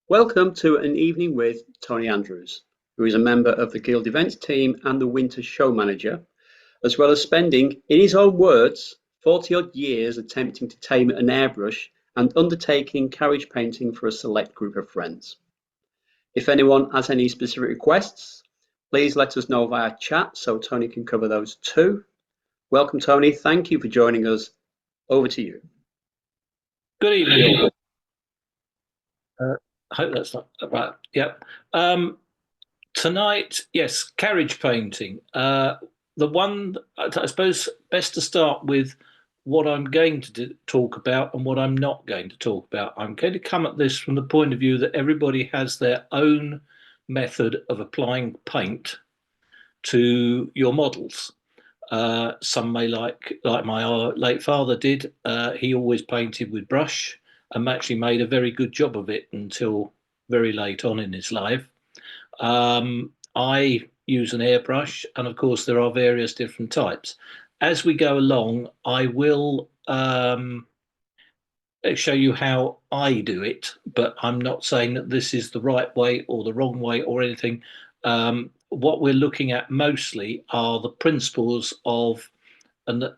Welcome to an evening with Tony Andrews, who is a member of the Guild events team and the Winter Show Manager, as well as spending, in his own words, 40-odd years attempting to tame an airbrush and undertaking carriage painting for a select group of friends. If anyone has any specific requests, please let us know via chat so Tony can cover those too. Welcome, Tony. Thank you for joining us. Over to you. Good evening, all. I hope that's not right. Yep. Tonight, yes, carriage painting. The one, I suppose, best to start with what I'm going to talk about and what I'm not going to talk about. I'm going to come at this from the point of view that everybody has their own method of applying paint to your models. Some may like my late father did. He always painted with brush and actually made a very good job of it until very late on in his life. I use an airbrush, and of course there are various different types. As we go along, I will show you how I do it, but I'm not saying that this is the right way or the wrong way or anything. What we're looking at mostly are the principles of and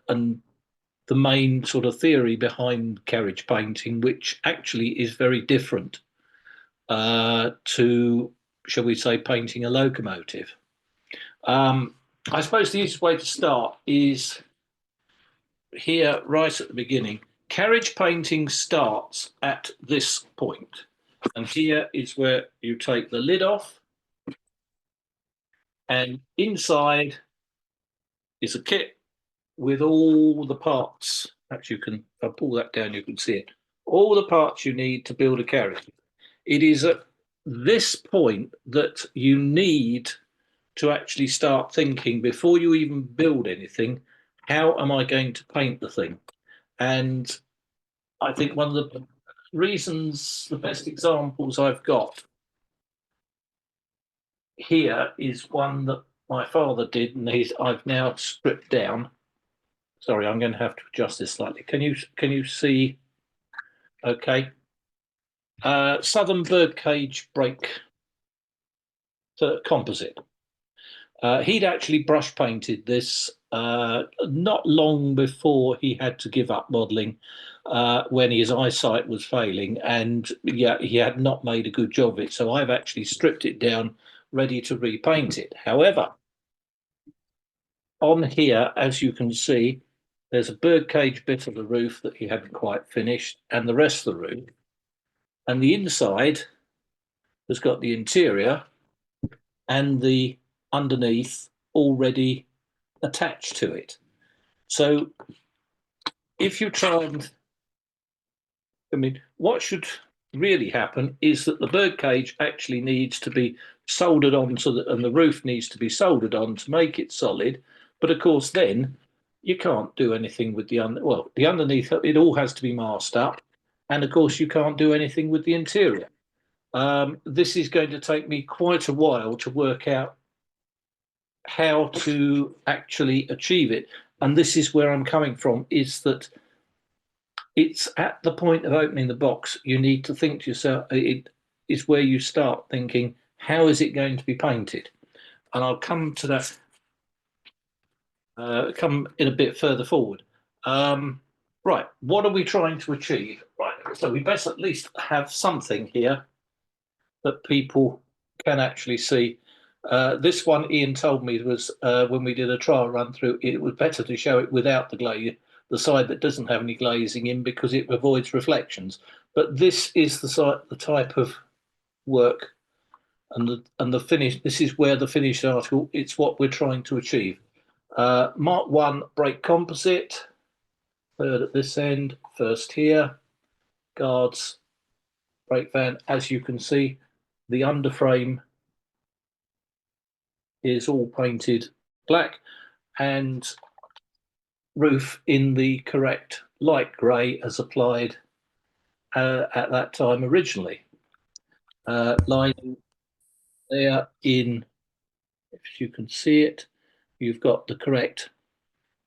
the main sort of theory behind carriage painting, which actually is very different to, shall we say, painting a locomotive. I suppose the easiest way to start is here, right at the beginning. Carriage painting starts at this point, and here is where you take the lid off, and inside is a kit with all the parts. Actually, you can, if I pull that down, you can see it. All the parts you need to build a carriage. It is at this point that you need to actually start thinking, before you even build anything, how am I going to paint the thing? And I think one of the reasons, the best examples I've got here is one that my father did, and I've now stripped down. Sorry, I'm going to have to adjust this slightly. Can you see? Okay. Southern birdcage break composite. He'd actually brush painted this not long before he had to give up modelling, when his eyesight was failing, and yeah, he had not made a good job of it. So I've actually stripped it down, ready to repaint it. However, on here, as you can see, there's a birdcage bit of the roof that he hadn't quite finished, and the rest of the roof. And the inside has got the interior and the underneath already attached to it. So if you try and, I mean, what should really happen is that the birdcage actually needs to be soldered on, and the roof needs to be soldered on to make it solid. But of course, then you can't do anything with the underneath. It all has to be masked up, and of course, you can't do anything with the interior. This is going to take me quite a while to work out how to actually achieve it. And this is where I'm coming from, is that it's at the point of opening the box, you need to think to yourself, it is where you start thinking, how is it going to be painted? And I'll come to that, come in a bit further forward. Right, what are we trying to achieve? Right, so we best at least have something here that people can actually see. This one, Ian told me, was when we did a trial run through, it was better to show it without the glaze, the side that doesn't have any glazing in, because it avoids reflections. But this is the type of work and the finish. This is where the finished article, it's what we're trying to achieve. Mark 1 brake composite, third at this end, first here, guards, brake van. As you can see, the underframe is all painted black, and roof in the correct light grey as applied at that time originally. Lining there in, if you can see it, you've got the correct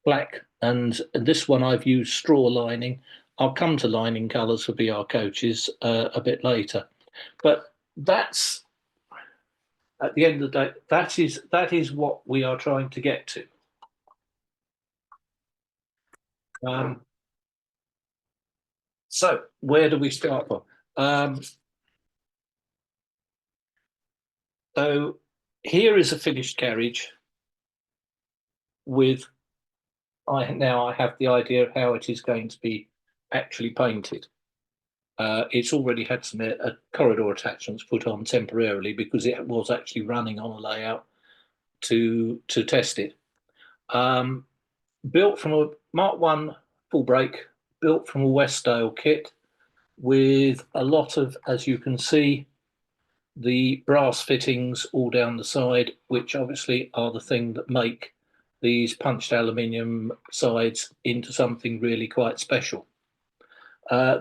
black, and this one I've used straw lining. I'll come to lining colours for BR coaches a bit later. But that's, at the end of the day, that is what we are trying to get to. So where do we start from? So here is a finished carriage with, now I have the idea of how it is going to be actually painted. It's already had some corridor attachments put on temporarily because it was actually running on a layout to test it. Built from a Mark 1 full brake, built from a Westdale kit with a lot of, as you can see, the brass fittings all down the side, which obviously are the thing that make these punched aluminium sides into something really quite special.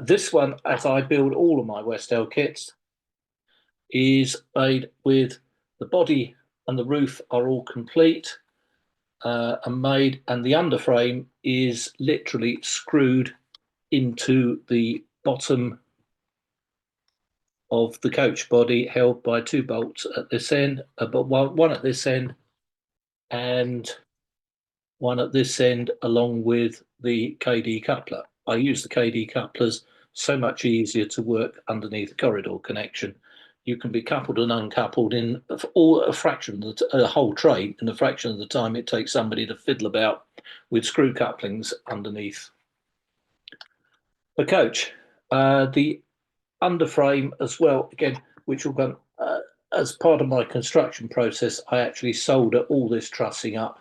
This one, as I build all of my Westdale kits, is made with the body and the roof are all complete and made, and the underframe is literally screwed into the bottom of the coach body, held by 2 bolts at this end, but one at this end and one at this end, along with the KD coupler. I use the KD couplers, so much easier to work underneath the corridor connection. You can be coupled and uncoupled in a fraction of a whole train in a fraction of the time it takes somebody to fiddle about with screw couplings underneath the coach. The underframe as well, again, which will go as part of my construction process. I actually solder all this trussing up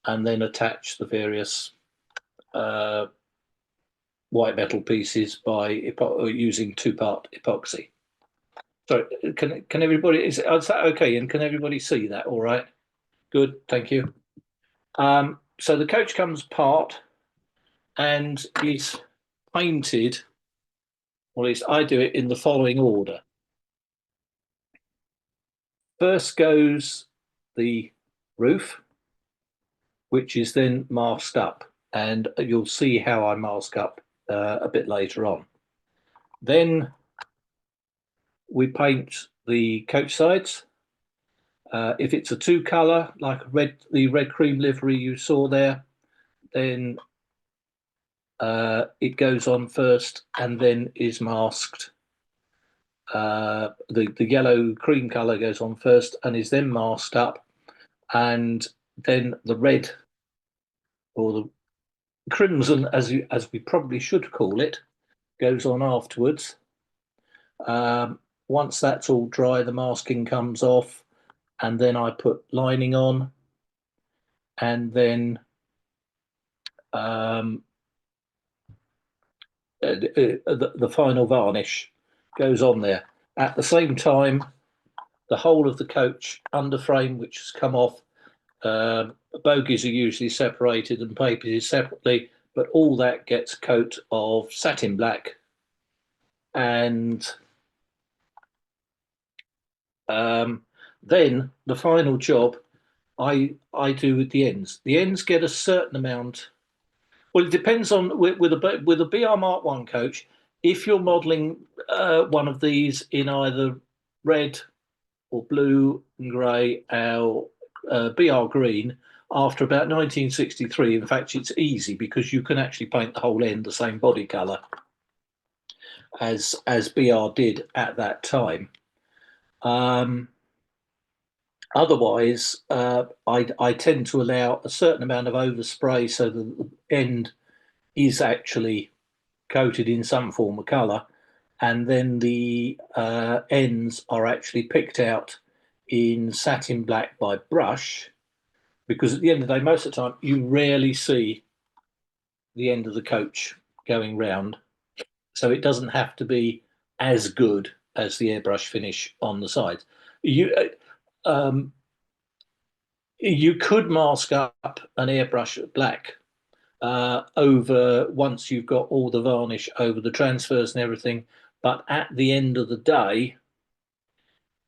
and then attach the various white metal pieces by using 2-part epoxy. So can everybody, is that okay? And can everybody see that all right? Good, thank you. So the coach comes apart and is painted, or at least I do it in the following order. First goes the roof, which is then masked up, and you'll see how I mask up a bit later on. Then we paint the coach sides. If it's a 2-colour, like the red cream livery you saw there, then it goes on first and then is masked. The yellow cream colour goes on first and is then masked up, and then the red, or the crimson, as we probably should call it, goes on afterwards. Once that's all dry, the masking comes off, and then I put lining on, and then the final varnish goes on there. At the same time, the whole of the coach underframe, which has come off, bogies are usually separated and papers separately, but all that gets a coat of satin black, and then the final job I do with the ends. The ends get a certain amount. Well, it depends on with a BR Mark 1 coach. If you're modelling one of these in either red or blue and grey or BR green, after about 1963, in fact, it's easy because you can actually paint the whole end the same body colour as BR did at that time. Otherwise, I tend to allow a certain amount of overspray so that the end is actually coated in some form of colour, and then the ends are actually picked out in satin black by brush, because at the end of the day, most of the time, you rarely see the end of the coach going round, so it doesn't have to be as good as the airbrush finish on the sides. You could mask up an airbrush black over once you've got all the varnish over the transfers and everything, but at the end of the day,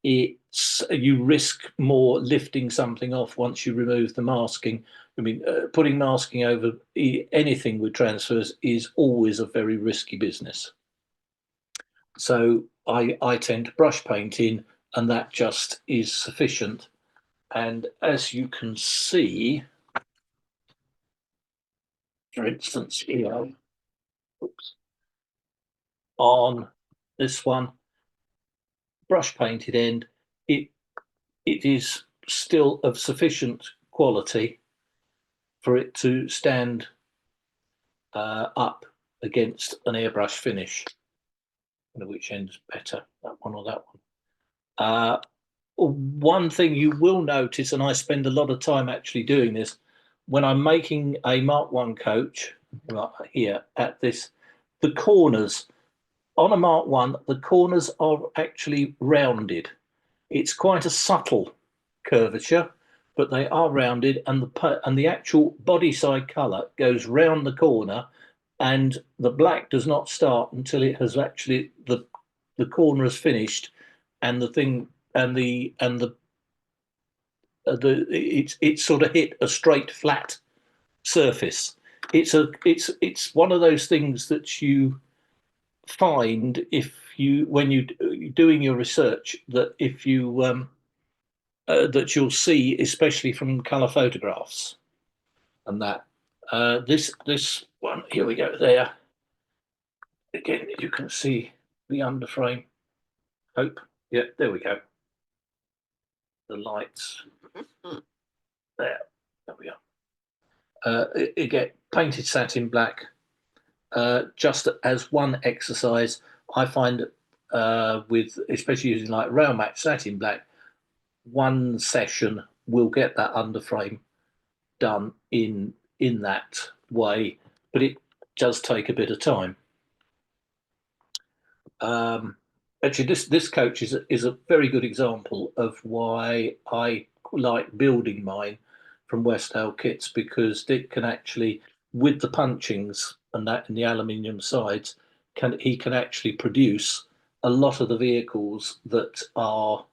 you risk more lifting something off once you remove the masking. I mean, putting masking over anything with transfers is always a very risky business. So I tend to brush paint in, and that just is sufficient. And as you can see, for instance, here, oops, on this one, brush painted end, it is still of sufficient quality for it to stand up against an airbrush finish. I don't know which end's better, that one or that one. One thing you will notice, and I spend a lot of time actually doing this, when I'm making a Mark 1 coach, right here at this, the corners on a Mark 1, the corners are actually rounded. It's quite a subtle curvature, but they are rounded, and the actual body side colour goes round the corner, and the black does not start until it has actually the corner is finished, and the thing and the it's sort of hit a straight flat surface. It's one of those things that you find if you when you doing your research, that if you that you'll see, especially from color photographs, and that this one, here we go, there again you can see the underframe. Hope, yeah, there we go, the lights there, there we are. Again, painted satin black. Just as one exercise, I find with especially using like rail match satin black, one session will get that underframe done in that way, but it does take a bit of time. Actually, this coach is a very good example of why I like building mine from Westdale kits, because it can actually, with the punchings and that in the aluminium sides, he can actually produce a lot of the vehicles that are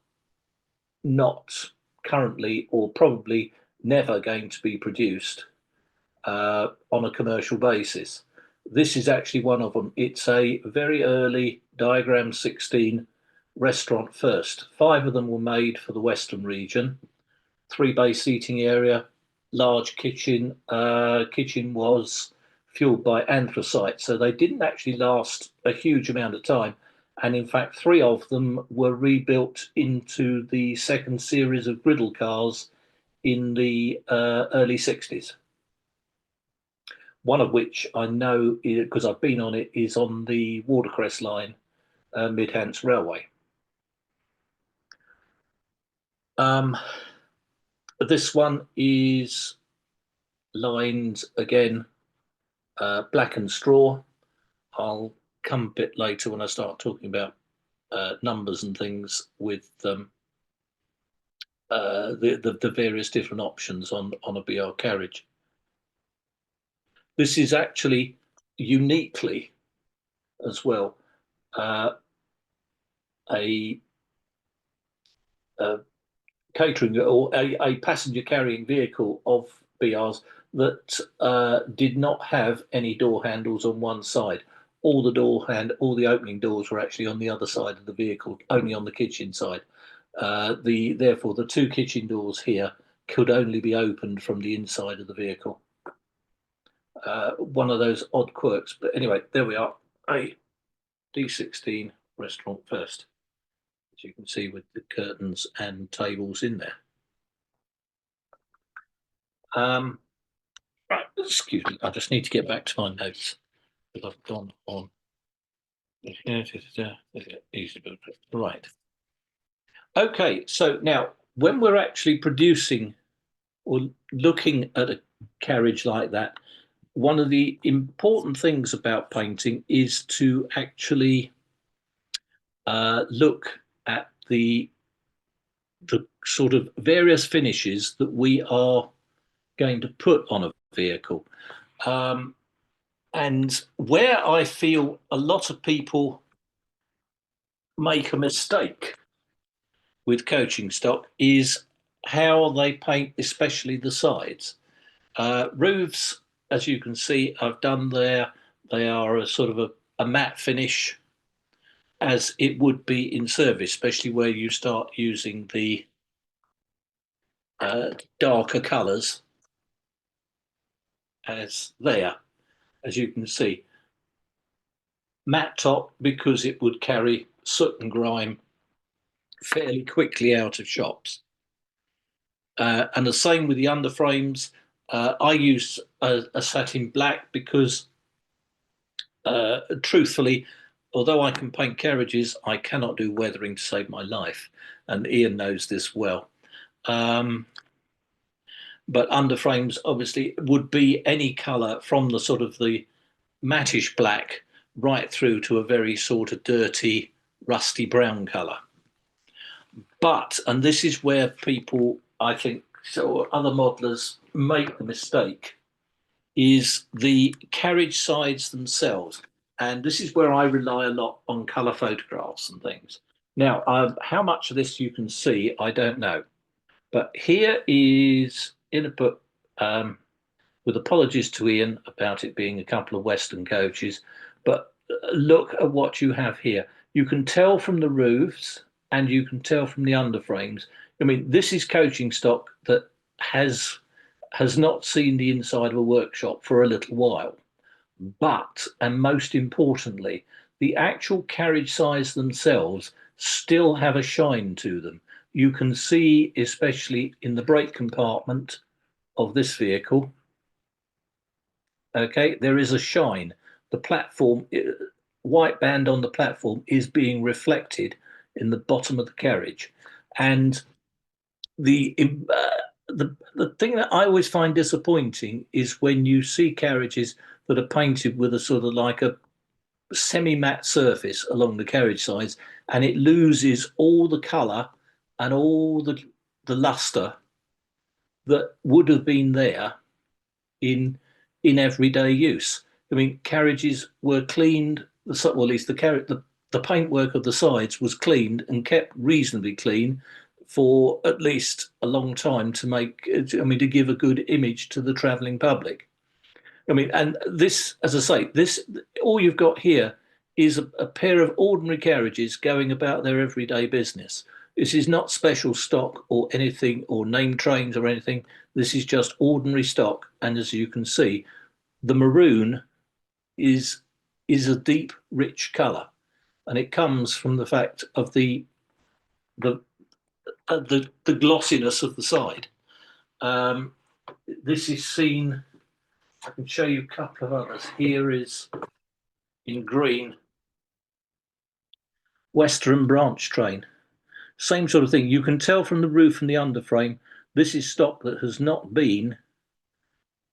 not currently or probably never going to be produced on a commercial basis. This is actually one of them. It's a very early diagram 16 restaurant first. 5 of them were made for the Western region. 3 bay seating area, large kitchen. Kitchen was fueled by anthracite, so they didn't actually last a huge amount of time. And in fact, 3 of them were rebuilt into the second series of griddle cars in the early 60s. One of which I know, because I've been on it, is on the Watercress line, Midhants Railway. This one is lined again, black and straw. I'll come a bit later when I start talking about numbers and things with the various different options on a BR carriage. This is actually uniquely as well a catering or a passenger carrying vehicle of BRs that did not have any door handles on one side. All the opening doors were actually on the other side of the vehicle, only on the kitchen side. Therefore, the 2 kitchen doors here could only be opened from the inside of the vehicle. One of those odd quirks, but anyway, there we are. A D16 restaurant first, as you can see, with the curtains and tables in there. Right, excuse me, I just need to get back to my notes because I've gone on. Right. Okay, so now when we're actually producing or looking at a carriage like that, one of the important things about painting is to actually look at the sort of various finishes that we are going to put on a vehicle. And where I feel a lot of people make a mistake with coaching stock is how they paint, especially the sides. Roofs, as you can see, I've done there. They are a sort of a matte finish. as it would be in service, especially where you start using the darker colours as there, as you can see. Matte top, because it would carry soot and grime fairly quickly out of shops. And the same with the underframes. I use a satin black because, truthfully, although I can paint carriages, I cannot do weathering to save my life. And Ian knows this well. But underframes obviously would be any colour from the sort of the mattish black right through to a very sort of dirty, rusty brown colour. But, and this is where people, I think, so other modelers make the mistake, is the carriage sides themselves. And this is where I rely a lot on colour photographs and things. Now, how much of this you can see, I don't know. But here is in a book, with apologies to Ian about it being a couple of Western coaches, but look at what you have here. You can tell from the roofs and you can tell from the underframes. I mean, this is coaching stock that has not seen the inside of a workshop for a little while. But, and most importantly, the actual carriage sides themselves still have a shine to them. You can see, especially in the brake compartment of this vehicle, okay, there is a shine. The platform, white band on the platform is being reflected in the bottom of the carriage. And the thing that I always find disappointing is when you see carriages that are painted with a sort of like a semi-matte surface along the carriage sides, and it loses all the colour and all the luster that would have been there in everyday use. I mean, carriages were cleaned, well, at least the paintwork of the sides was cleaned and kept reasonably clean for at least a long time to give a good image to the travelling public. I mean, and this, as I say, this, all you've got here is a pair of ordinary carriages going about their everyday business. This is not special stock or anything, or name trains or anything. This is just ordinary stock. And as you can see, the maroon is a deep, rich colour, and it comes from the fact of the glossiness of the side. This is seen. I can show you a couple of others. Here is in green, Western branch train. Same sort of thing. You can tell from the roof and the underframe, this is stock that has not been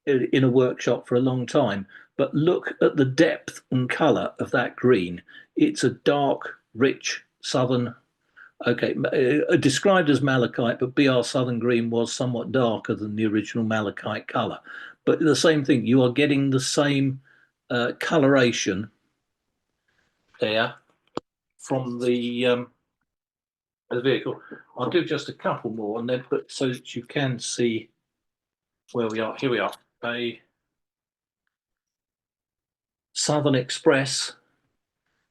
in a workshop for a long time. But look at the depth and colour of that green. It's a dark, rich, southern, okay, described as malachite, but BR Southern Green was somewhat darker than the original malachite colour. But the same thing, you are getting the same coloration there from the vehicle. I'll do just a couple more, and then, but so that you can see where we are. Here we are, a Southern Express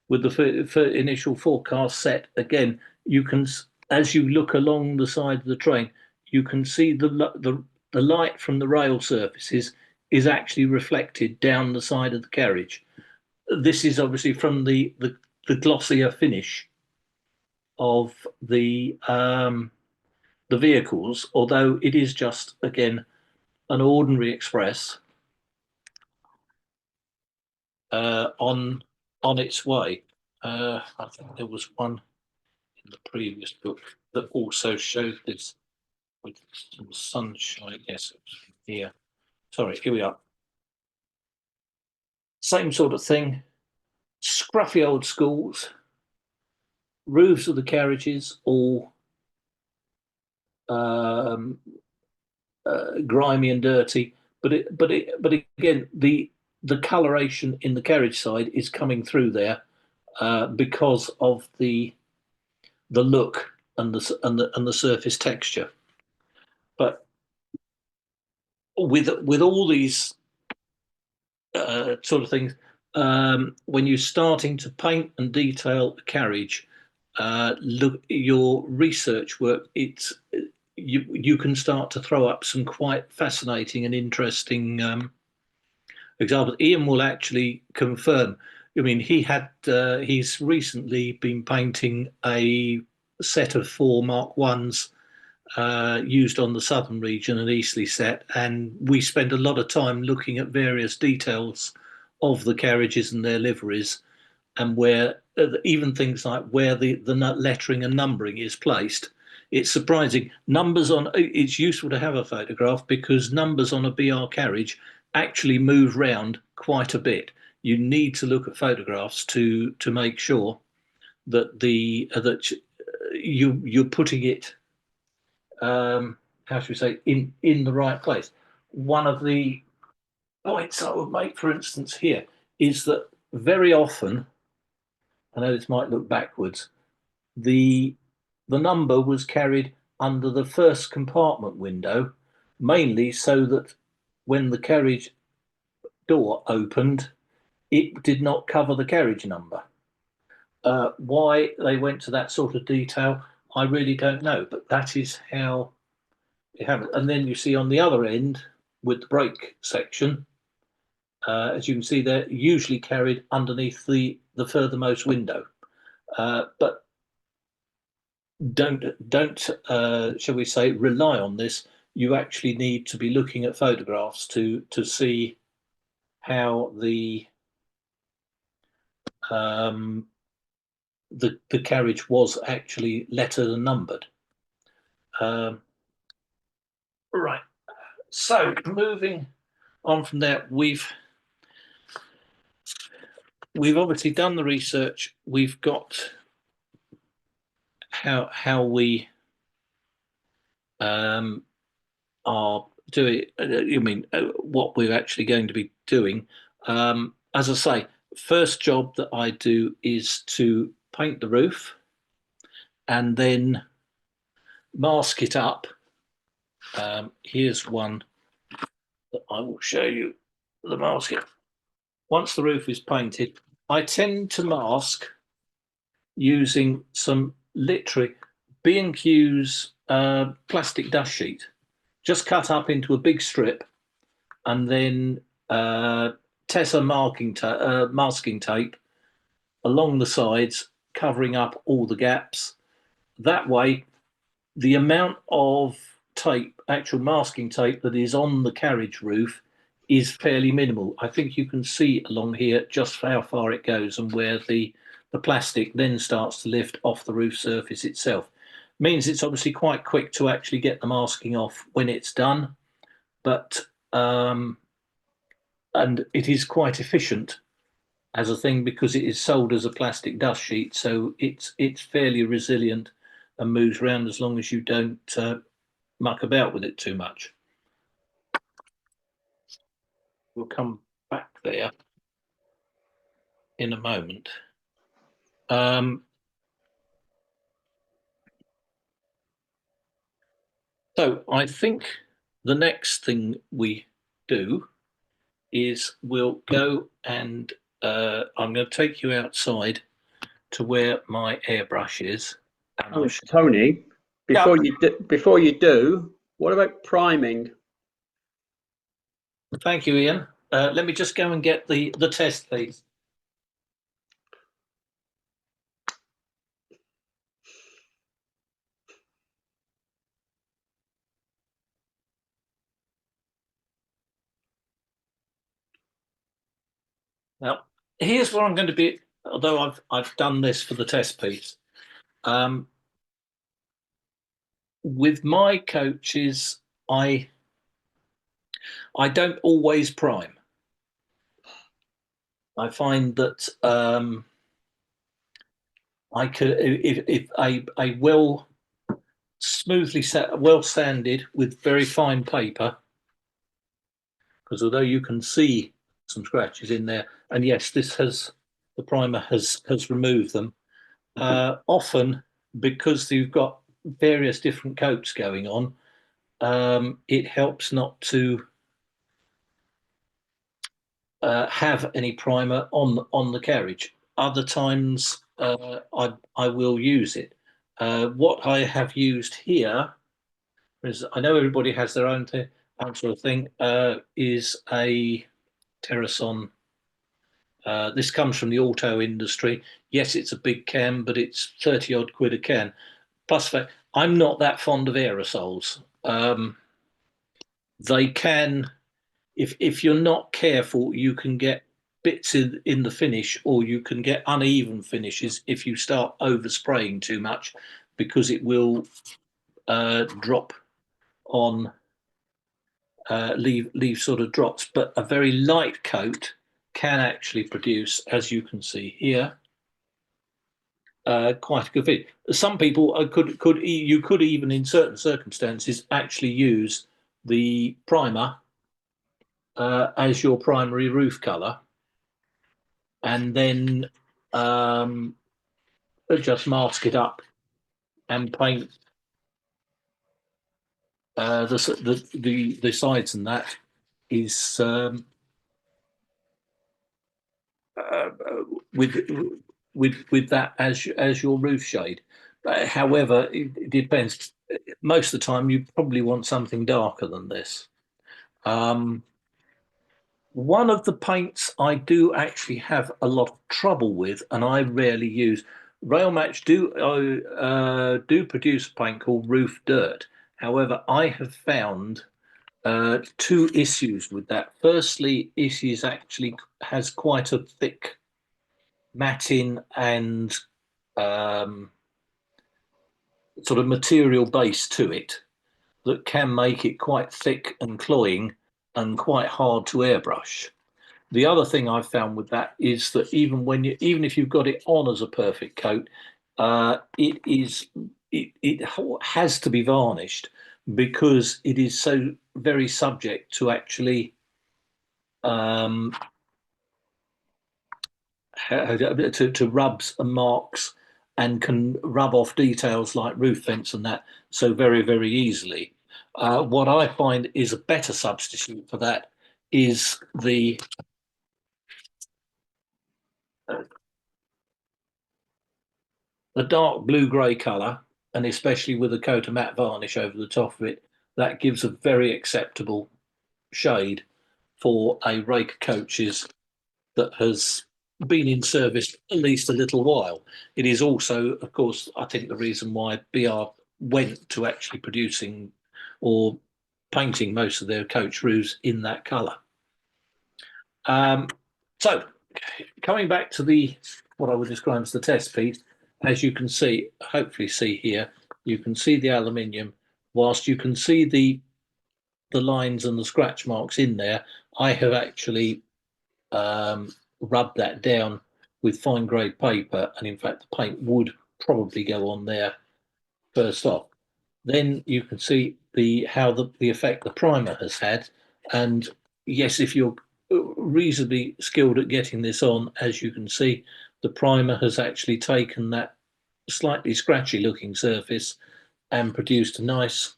with the initial forecast set. Again, you can, as you look along the side of the train, you can see the light from the rail surfaces is actually reflected down the side of the carriage. This is obviously from the glossier finish of the vehicles, although it is just, again, an ordinary Express on its way. I think there was one in the previous book that also showed this with some sunshine. Yes, it was here. Sorry, here we are. Same sort of thing. Scruffy old schools. Roofs of the carriages all grimy and dirty. But again, the coloration in the carriage side is coming through there because of the look and the surface texture. But with all these sort of things, when you're starting to paint and detail a carriage, look your research work. You can start to throw up some quite fascinating and interesting examples. Ian will actually confirm. I mean, he's recently been painting a set of 4 Mark Ones used on the southern region, an Eastleigh set, and we spent a lot of time looking at various details of the carriages and their liveries, and where even things like where the lettering and numbering is placed. It's surprising. Numbers on it's useful to have a photograph because numbers on a BR carriage actually move round quite a bit. You need to look at photographs to make sure that you're putting it how should we say in the right place. One of the points I would make, for instance, here is that very often, I know this might look backwards, the number was carried under the first compartment window, mainly so that when the carriage door opened, it did not cover the carriage number. Why they went to that sort of detail, I really don't know, but that is how it happened. And then you see on the other end with the brake section, as you can see, they're usually carried underneath the furthermost window. But don't shall we say rely on this. You actually need to be looking at photographs to see how the carriage was actually lettered and numbered. Right. So moving on from there, we've obviously done the research. We've got how we are doing. What we're actually going to be doing. As I say, first job that I do is to paint the roof and then mask it up. Here's one that I will show you the masking. Once the roof is painted, I tend to mask using some Livery B&Q's plastic dust sheet, just cut up into a big strip, and then Tessa masking tape along the sides, covering up all the gaps. That way, the amount of tape, actual masking tape that is on the carriage roof is fairly minimal. I think you can see along here just how far it goes and where the plastic then starts to lift off the roof surface itself. Means it's obviously quite quick to actually get the masking off when it's done, but and it is quite efficient as a thing because it is sold as a plastic dust sheet, so it's fairly resilient and moves around as long as you don't muck about with it too much. We'll come back there in a moment. So I think the next thing we do is we'll go and I'm going to take you outside to where my airbrush is. Oh, Tony, before you do, what about priming? Thank you, Ian. Let me just go and get the test, please. Now, here's what I'm going to be, although I've done this for the test piece. With my coaches, I don't always prime. I find that I could, if a well smoothly set, well sanded with very fine paper, because although you can see some scratches in there, and yes, the primer has removed them. Often, because you've got various different coats going on, it helps not to have any primer on the carriage. Other times I will use it. What I have used here is, I know everybody has their own sort of thing, is a Terrason. This comes from the auto industry. Yes, it's a big can, but it's 30 odd quid a can. Plus, I'm not that fond of aerosols. They can, if you're not careful, you can get bits in the finish, or you can get uneven finishes if you start overspraying too much, because it will drop on, leave sort of drops. But a very light coat can actually produce, as you can see here, quite a good fit. Some people you could even, in certain circumstances, actually use the primer as your primary roof colour, and then just mask it up and paint the sides, and that is with that as your roof shade. However, it depends. Most of the time, you probably want something darker than this. One of the paints I do actually have a lot of trouble with, and I rarely use. Railmatch do produce a paint called Roof Dirt. However, I have found two issues with that. Firstly, it actually has quite a thick matting and sort of material base to it that can make it quite thick and cloying and quite hard to airbrush. The other thing I've found with that is that even if you've got it on as a perfect coat, it has to be varnished, because it is so very subject to actually to rubs and marks, and can rub off details like roof vents and that so very, very easily. What I find is a better substitute for that is the dark blue-grey colour, and especially with a coat of matte varnish over the top of it, that gives a very acceptable shade for a rake of coaches that has been in service at least a little while. It is also, of course, I think the reason why BR went to actually producing or painting most of their coach roofs in that colour. So, coming back to what I would describe as the test piece, as you can see, hopefully see here, you can see the aluminium. Whilst you can see the lines and the scratch marks in there, I have actually rub that down with fine grade paper, and in fact the paint would probably go on there first off. Then you can see the effect the primer has had, and yes, if you're reasonably skilled at getting this on, as you can see, the primer has actually taken that slightly scratchy looking surface and produced a nice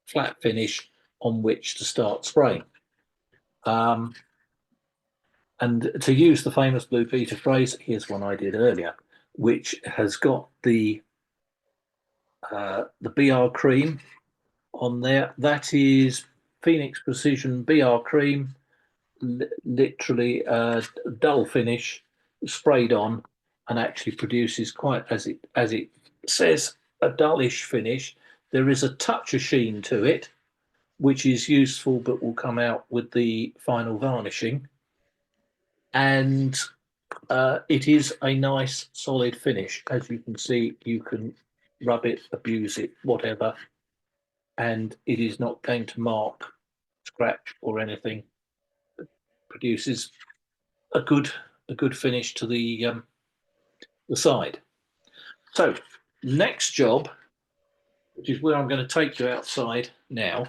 flat finish on which to start spraying. And to use the famous Blue Peter phrase, here's one I did earlier, which has got the BR cream on there. That is Phoenix Precision BR cream, literally a dull finish sprayed on, and actually produces quite, as it says, a dullish finish. There is a touch of sheen to it, which is useful, but will come out with the final varnishing. And it is a nice solid finish. As you can see, you can rub it, abuse it, whatever, and it is not going to mark, scratch, or anything. It produces a good finish to the side. So next job, which is where I'm going to take you outside now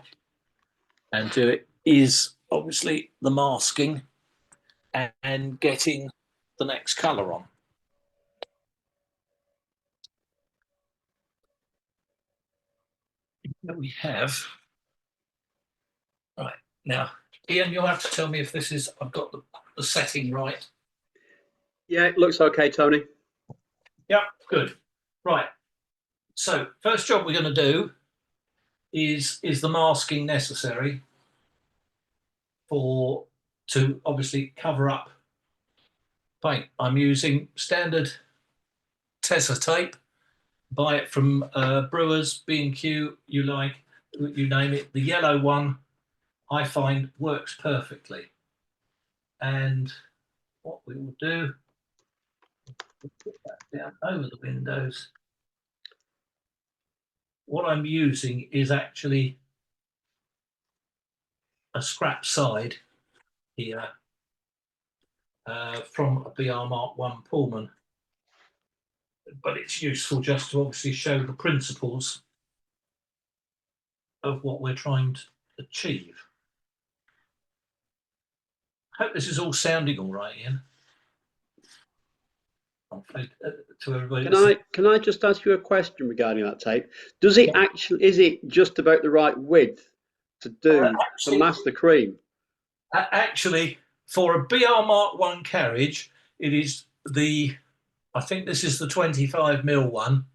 and do it, is obviously the masking and getting the next colour on. That we have right now. Ian, you'll have to tell me if this is, I've got the setting right. Yeah, it looks okay, Tony. Yeah, good. Right. So first job we're going to do is the masking necessary to obviously cover up paint. I'm using standard Tesa tape. Buy it from Brewers, B&Q, you name it. The yellow one I find works perfectly. And what we will do, put that down over the windows. What I'm using is actually a scrap side here from a BR Mark 1 Pullman, but it's useful just to obviously show the principles of what we're trying to achieve. I hope this is all sounding all right, Ian. To everybody. Can I just ask you a question regarding that tape? Does it actually, is it just about the right width to mask the cream? Actually, for a BR Mark 1 carriage, it is I think this is the 25mm one,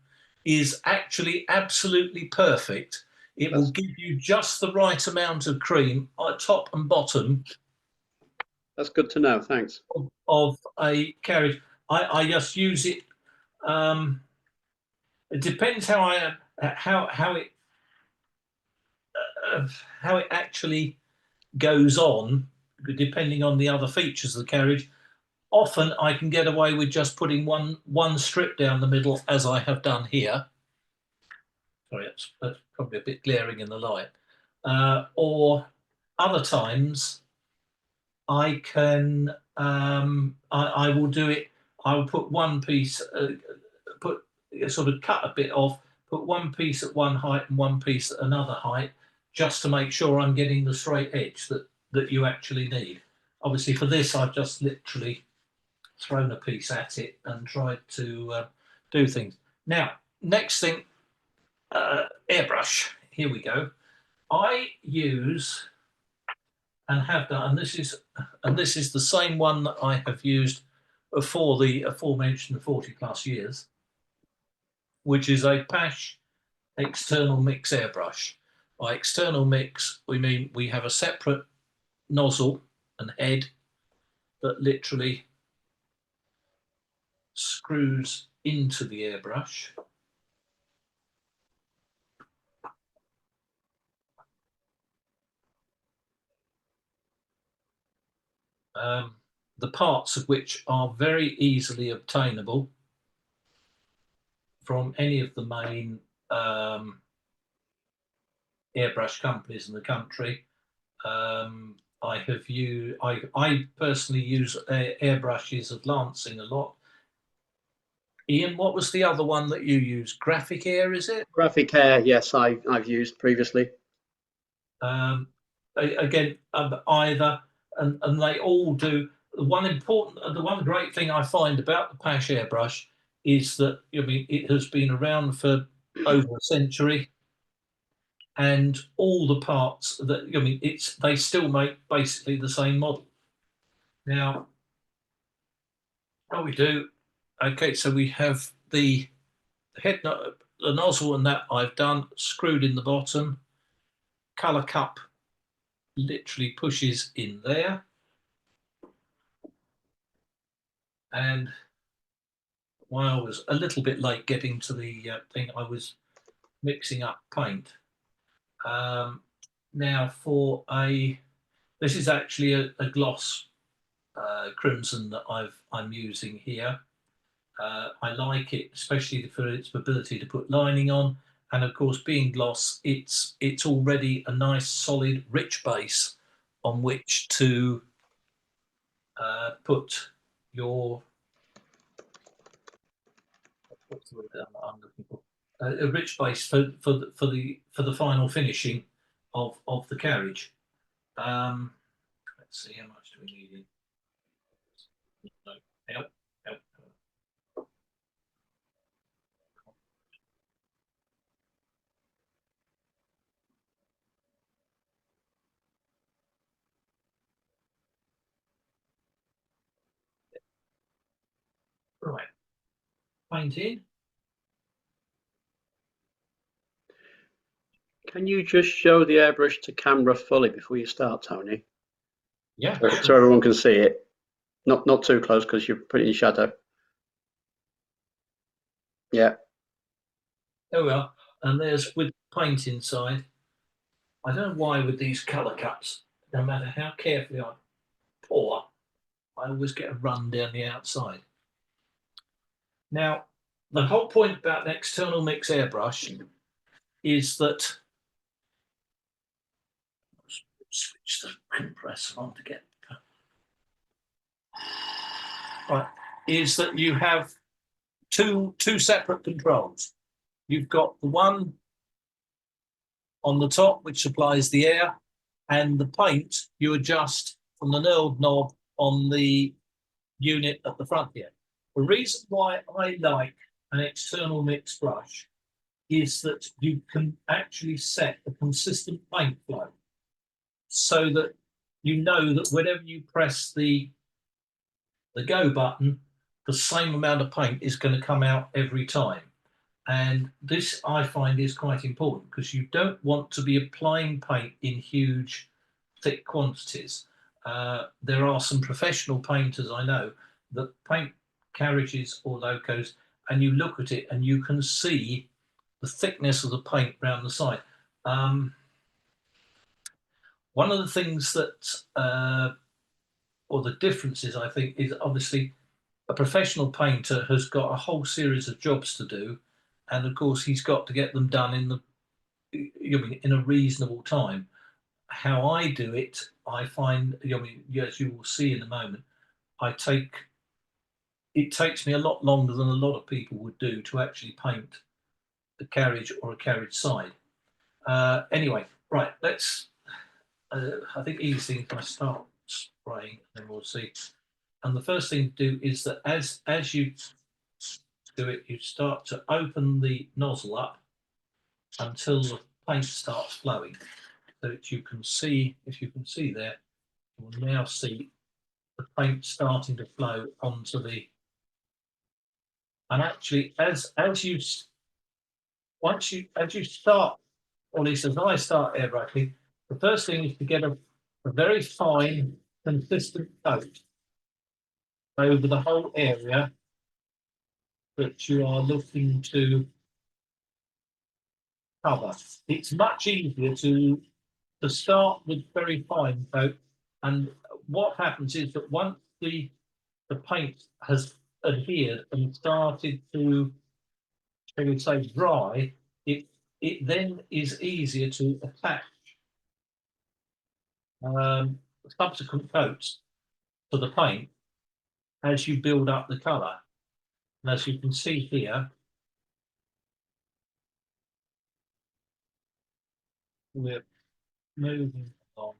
is actually absolutely perfect. It will give you just the right amount of cream, top and bottom. That's good to know. Thanks. Of a carriage. I just use it. It depends how it actually goes on, depending on the other features of the carriage. Often I can get away with just putting one strip down the middle, as I have done here. Sorry, that's probably a bit glaring in the light. Or other times I can I will do it. I will put one piece, sort of cut a bit off, put one piece at one height and one piece at another height, just to make sure I'm getting the straight edge that you actually need. Obviously, for this, I've just literally thrown a piece at it and tried to do things. Now, next thing, airbrush. Here we go. I use and have done, and this is the same one that I have used for the aforementioned 40+ years, which is a Pash external mix airbrush. By external mix, we mean we have a separate nozzle and head that literally screws into the airbrush. The parts of which are very easily obtainable from any of the main airbrush companies in the country. I personally use airbrushes of Lancing a lot. Ian, what was the other one that you used? Graphic Air, is it? Graphic Air, yes, I've used previously. Again, either, and they all do. The one great thing I find about the Pash airbrush is that it has been around for over a century, and all the parts that they still make basically the same model. Now, what we do, okay, so we have the head, the nozzle, and that I've done screwed in the bottom. Color cup literally pushes in there, and while I was a little bit late getting to the thing, I was mixing up paint. Now this is actually a gloss crimson that I'm using here. I like it, especially for its ability to put lining on, and of course, being gloss, it's already a nice, solid, rich base on which to put your what's the word I'm looking for? A rich base for the final finishing of the carriage. Let's see, how much do we need? No, help. Right, paint in. Can you just show the airbrush to camera fully before you start, Tony? Yeah, So sure. everyone can see it. Not too close because you're putting in shadow. Yeah. There we are. And there's with paint inside. I don't know why with these colour cups, no matter how carefully I pour, I always get a run down the outside. Now, the whole point about an external mix airbrush is that switch the compressor on to get right, is that you have two separate controls. You've got the one on the top which supplies the air, and the paint you adjust from the knurled knob on the unit at the front here. The reason why I like an external mix brush is that you can actually set a consistent paint flow so that you know that whenever you press the go button, the same amount of paint is going to come out every time. And this I find is quite important because you don't want to be applying paint in huge, thick quantities. There are some professional painters I know that paint carriages or locos, and you look at it and you can see the thickness of the paint around the side. One of the things that, or the differences, I think, is obviously a professional painter has got a whole series of jobs to do, and of course he's got to get them done in a reasonable time. How I do it, I find, as you will see in a moment, it takes me a lot longer than a lot of people would do to actually paint a carriage or a carriage side. Anyway, right, let's. I think easiest thing if I start spraying, and then we'll see. And the first thing to do is that as you do it, you start to open the nozzle up until the paint starts flowing. So that you can see, if you can see there, you will now see the paint starting to flow onto the. And actually, as you start, or at least as I start airbrushing, the first thing is to get a very fine, consistent coat over the whole area that you are looking to cover. It's much easier to start with very fine coat, and what happens is that once the paint has adhered and started to, shall we say, dry, it then is easier to attach subsequent coats to the paint as you build up the colour. And as you can see here, we're moving along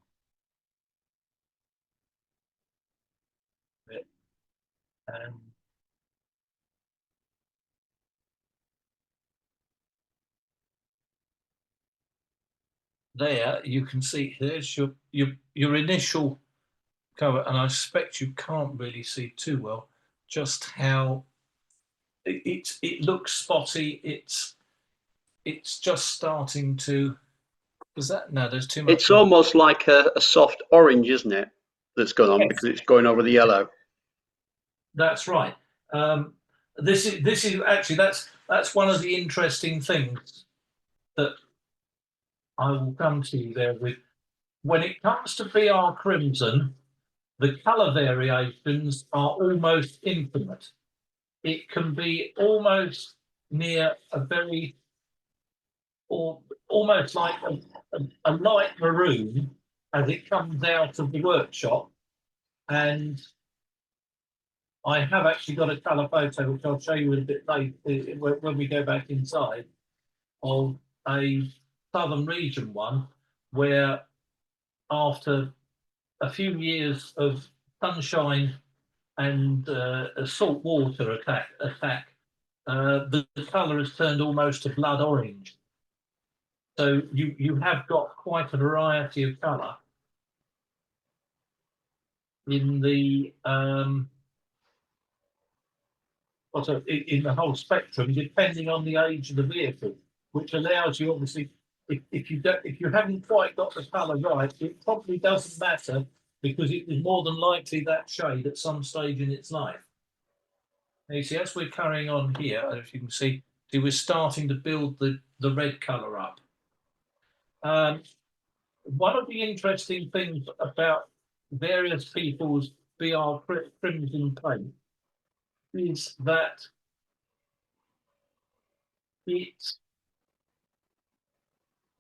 a bit, and there you can see there's your initial cover, and I suspect you can't really see too well just how it looks spotty. It's just starting to. Is that no? There's too much. It's almost like a soft orange, isn't it? That's gone on because it's going over the yellow. That's right. This is actually that's one of the interesting things that I will come to you there with. When it comes to BR Crimson, the colour variations are almost infinite. It can be almost near a very, or almost like a light maroon as it comes out of the workshop. And I have actually got a colour photo, which I'll show you in a bit later when we go back inside, of a southern region one, where after a few years of sunshine and a salt water attack, the colour has turned almost to blood orange. So you have got quite a variety of colour in the also in the whole spectrum, depending on the age of the vehicle, which allows you obviously, if you haven't quite got the colour right, it probably doesn't matter because it was more than likely that shade at some stage in its life. Now you see, as we're carrying on here, as you can see, we're starting to build the red colour up. One of the interesting things about various people's BR crimson paint is that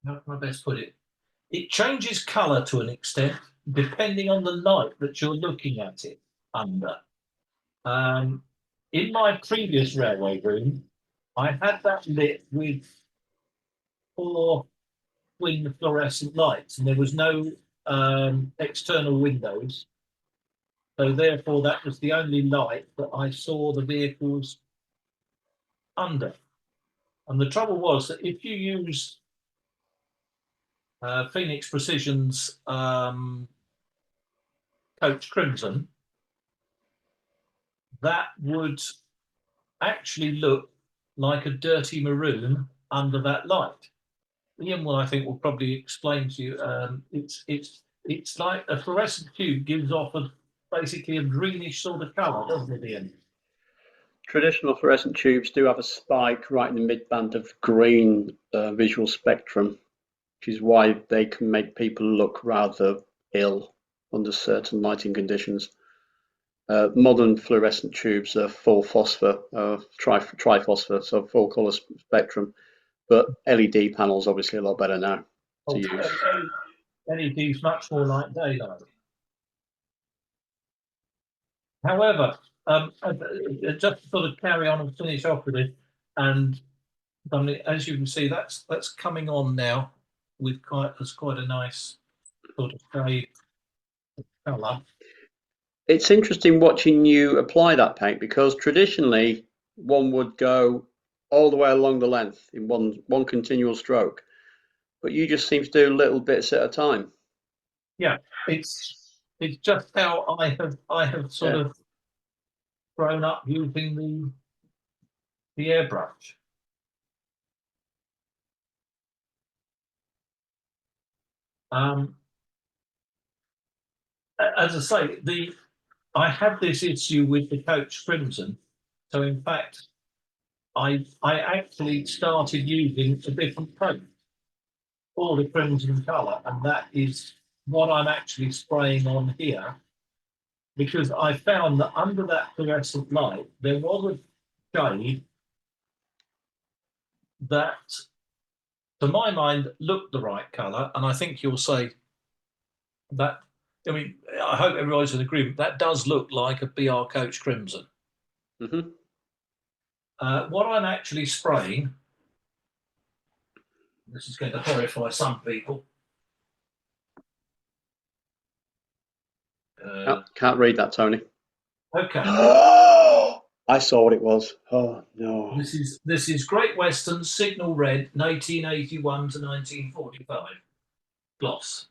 how can I best put it? It changes colour to an extent depending on the light that you're looking at it under. In my previous railway room, I had that lit with 4 twin fluorescent lights, and there was no external windows. So therefore, that was the only light that I saw the vehicles under. And the trouble was that if you use Phoenix Precision's Coach Crimson, that would actually look like a dirty maroon under that light. Ian will, I think, will probably explain to you. It's like a fluorescent tube gives off basically a greenish sort of colour, doesn't it, Ian? Traditional fluorescent tubes do have a spike right in the mid-band of green visual spectrum, which is why they can make people look rather ill under certain lighting conditions. Modern fluorescent tubes are full phosphor, triphosphor, so full colour spectrum, but LED panels obviously a lot better now to use. LED's much more like daylight. However, just to sort of carry on and finish off with it, and as you can see, that's coming on now with quite a nice sort of shade colour. It's interesting watching you apply that paint because traditionally one would go all the way along the length in one continual stroke, but you just seem to do little bits at a time. Yeah, it's just how I have sort of grown up using the airbrush. As I say, I had this issue with the Coach Crimson, so in fact, I actually started using a different paint for the crimson colour, and that is what I'm actually spraying on here, because I found that under that fluorescent light there was a shade that, to my mind, looked the right colour, and I think you'll say that. I mean, I hope everybody's in agreement. That does look like a BR Coach Crimson. Mm-hmm. What I'm actually spraying, this is going to horrify some people. Can't read that, Tony. Okay. I saw what it was. Oh no. This is Great Western Signal Red, 1981 to 1945 gloss.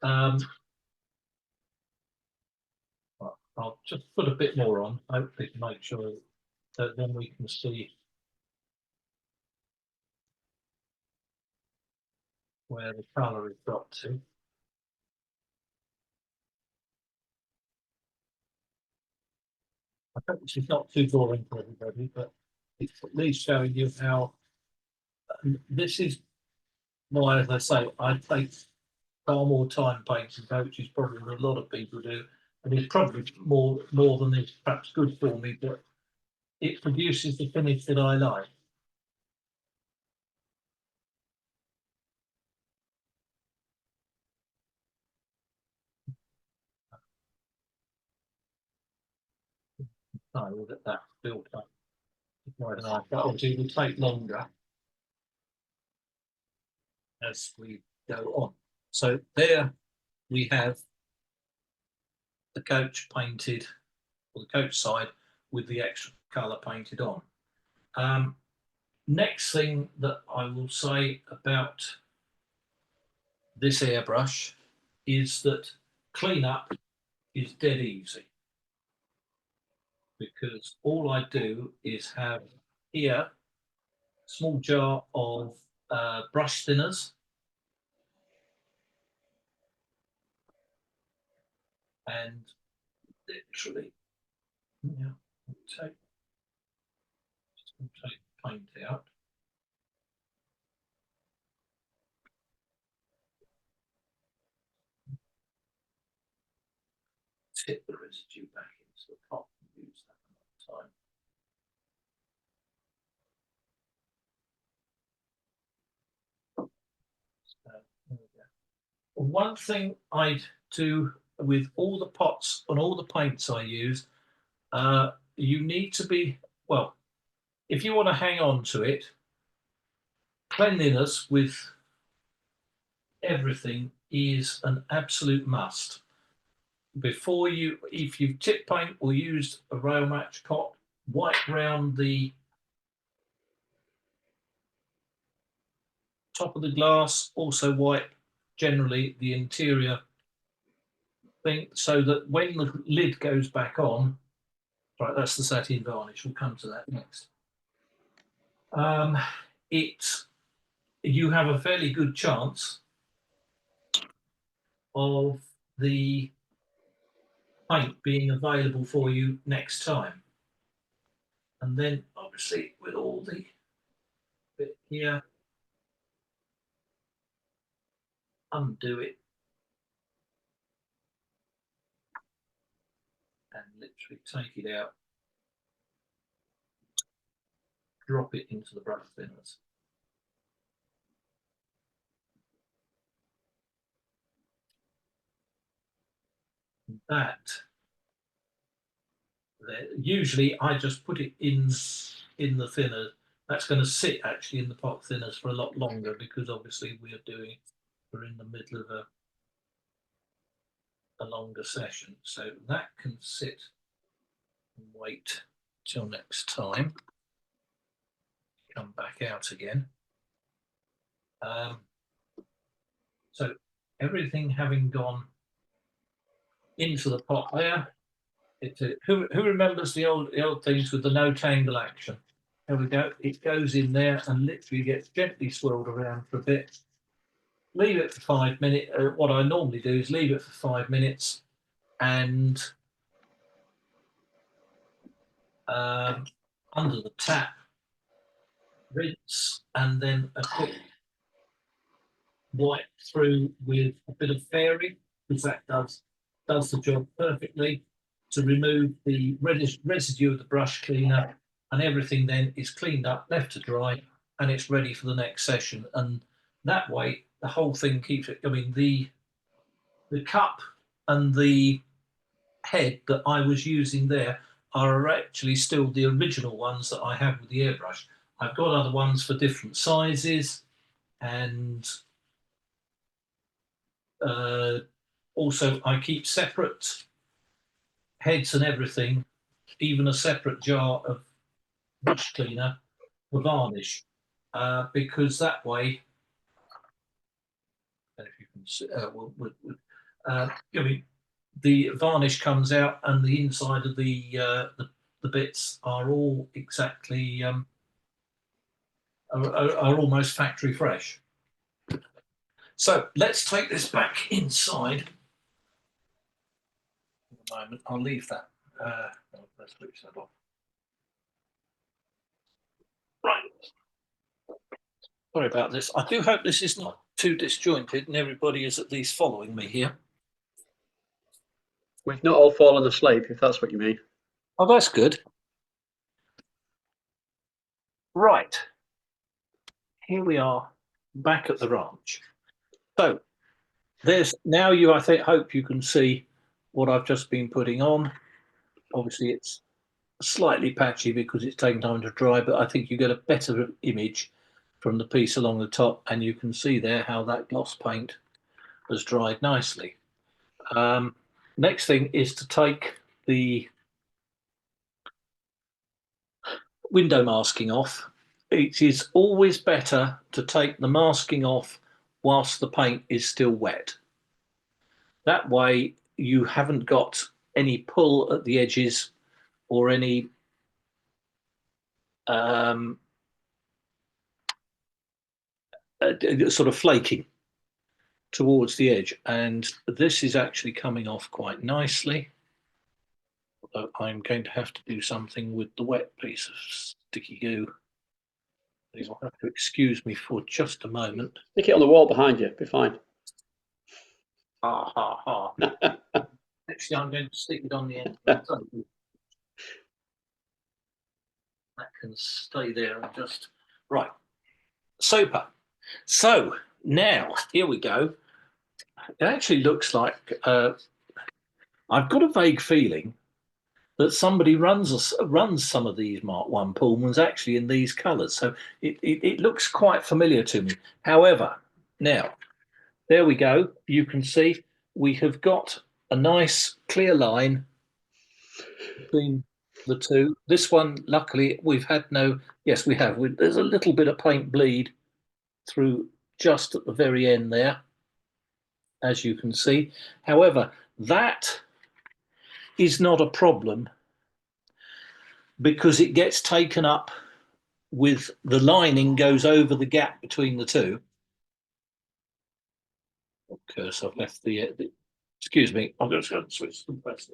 I'll just put a bit more on, hopefully to make sure that then we can see where the colour has got to. I hope this is not too boring for everybody, but it's at least showing you how this is why, as I say, I take far more time painting coaches probably than a lot of people do, and it's probably more than is perhaps good for me, but it produces the finish that I like. So that's built up quite nice, but obviously it will take longer as we go on. So there we have the coach painted, or the coach side with the extra colour painted on. Next thing that I will say about this airbrush is that cleanup is dead easy. because all I do is have here a small jar of brush thinners, and literally, yeah, take paint out. Tip the residue back into the pot and use that another time. There we go. One thing I do with all the pots and all the paints I use, you need to be, well, if you want to hang on to it, cleanliness with everything is an absolute must. Before you, if you've tip paint or used a rail match pot, wipe round the top of the glass, also wipe generally the interior thing, so that when the lid goes back on, right, that's the sateen varnish, we'll come to that next. You have a fairly good chance of the paint being available for you next time. And then obviously with all the bit here, undo it and literally take it out, drop it into the brush thinners. That usually I just put it in the thinner. That's going to sit actually in the pot thinners for a lot longer, because obviously we're in the middle of a longer session, so that can sit and wait till next time. Come back out again. So everything having gone into the pot there, who remembers the old things with the no tangle action? There we go. It goes in there and literally gets gently swirled around for a bit. Leave it for 5 minutes. What I normally do is leave it for 5 minutes and under the tap, rinse, and then a quick wipe through with a bit of fairy, because that does the job perfectly, to remove the residue of the brush cleaner, and everything then is cleaned up, left to dry, and it's ready for the next session. And that way the whole thing keeps it. I mean, the cup and the head that I was using there are actually still the original ones that I have with the airbrush. I've got other ones for different sizes, and also I keep separate heads and everything, even a separate jar of brush cleaner for varnish, because that way, if you can see, I mean, the varnish comes out and the inside of the bits are all exactly are almost factory fresh. So let's take this back inside. For the moment, I'll leave that. Let's switch that off. Right. Sorry about this. I do hope this is not too disjointed and everybody is at least following me here. We've not all fallen asleep, if that's what you mean. Oh, that's good. Right. Here we are back at the ranch. So there's now hope you can see what I've just been putting on. Obviously it's slightly patchy because it's taken time to dry, but I think you get a better image from the piece along the top, and you can see there how that gloss paint has dried nicely. Next thing is to take the window masking off. It is always better to take the masking off whilst the paint is still wet. That way you haven't got any pull at the edges or any sort of flaking towards the edge. And this is actually coming off quite nicely. Although I'm going to have to do something with the wet piece of sticky goo. You'll have to excuse me for just a moment. Stick it on the wall behind you, be fine. Ha ha ha. Actually, I'm going to stick it on the end of the table. That can stay there and just right. Super. So now here we go. It actually looks like I've got a vague feeling that somebody runs some of these Mark I Pullmans actually in these colours. So it looks quite familiar to me. However, now there we go. You can see we have got a nice clear line between the two. This one, luckily, we've had no. Yes, we have. There's a little bit of paint bleed through just at the very end there, as you can see. However, that is not a problem because it gets taken up with the lining goes over the gap between the two. Of course, I've left the excuse me, I'm just going to switch the press.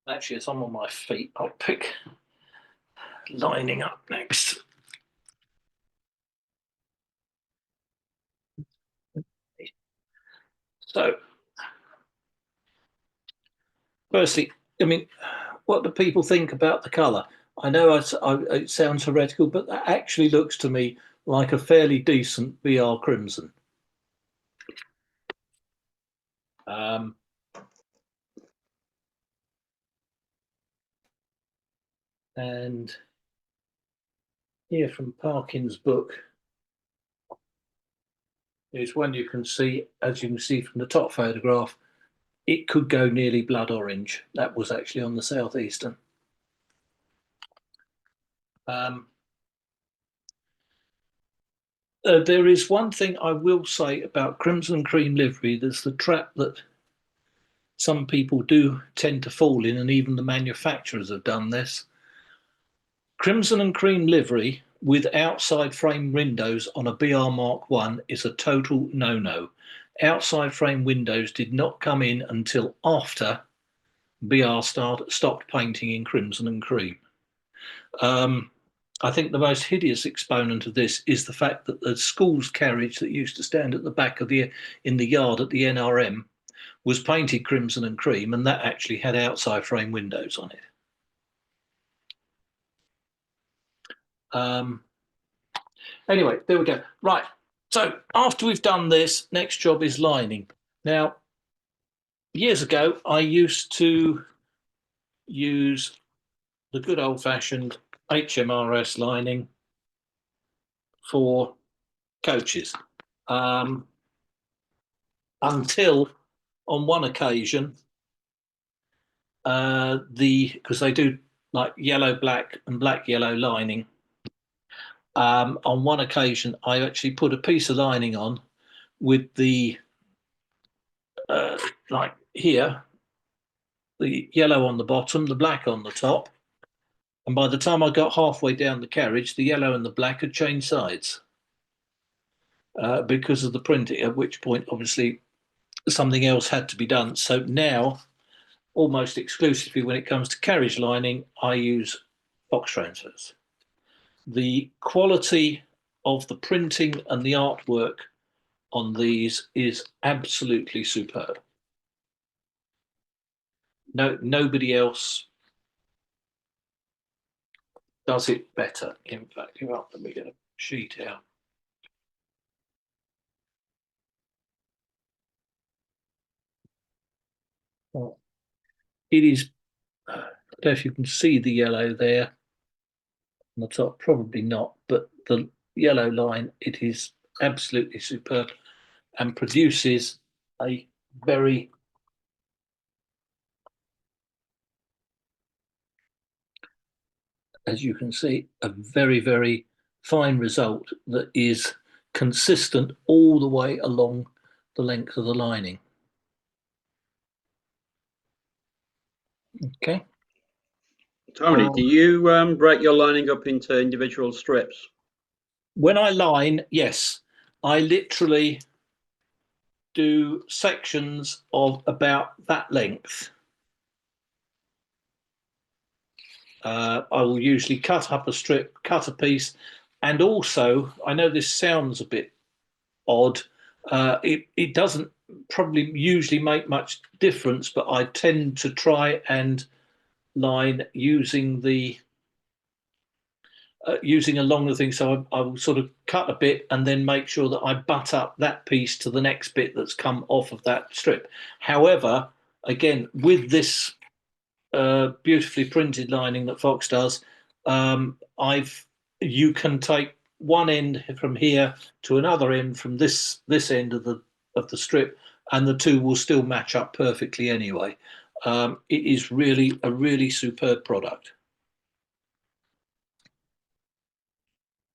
Actually, as I'm on my feet, I'll pick lining up next. So, firstly, I mean, what do people think about the colour? I know it sounds heretical, but that actually looks to me like a fairly decent BR crimson. And here from Parkin's book is one you can see, as you can see from the top photograph, it could go nearly blood orange. That was actually on the southeastern. There is one thing I will say about Crimson Cream livery. There's the trap that some people do tend to fall in, and even the manufacturers have done this. Crimson and cream livery with outside frame windows on a BR Mark I is a total no-no. Outside frame windows did not come in until after BR stopped painting in crimson and cream. I think the most hideous exponent of this is the fact that the school's carriage that used to stand at the back of in the yard at the NRM was painted crimson and cream, and that actually had outside frame windows on it. Anyway, there we go. Right. So after we've done this, next job is lining. Now, years ago, I used to use the good old-fashioned HMRS lining for coaches. Until on one occasion, because they do like yellow, black and black, yellow lining. On one occasion, I actually put a piece of lining on with the, like here, the yellow on the bottom, the black on the top. And by the time I got halfway down the carriage, the yellow and the black had changed sides because of the printing, at which point, obviously, something else had to be done. So now, almost exclusively when it comes to carriage lining, I use box transfers. The quality of the printing and the artwork on these is absolutely superb. No, nobody else does it better. In fact, let me get a sheet out. Well, it is, I don't know if you can see the yellow there on the top, probably not, but the yellow line, it is absolutely superb and produces a very as you can see, a very, very fine result that is consistent all the way along the length of the lining. Okay. Tony, do you break your lining up into individual strips? When I line, yes, I literally do sections of about that length. I will usually cut up a strip, cut a piece, and also, I know this sounds a bit odd, it doesn't probably usually make much difference, but I tend to try and line using the using a longer thing. So I will sort of cut a bit and then make sure that I butt up that piece to the next bit that's come off of that strip. However, again, with this beautifully printed lining that Fox does, you can take one end from here to another end from this end of the strip, and the two will still match up perfectly anyway. It is really a really superb product.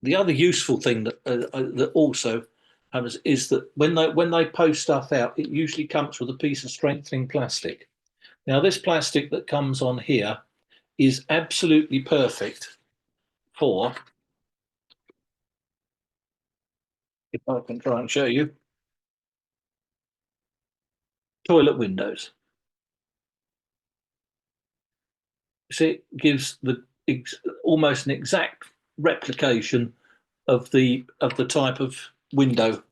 The other useful thing that also happens is that when they post stuff out, it usually comes with a piece of strengthening plastic. Now, this plastic that comes on here is absolutely perfect for, if I can try and show you, toilet windows. See, it gives the almost an exact replication of the type of window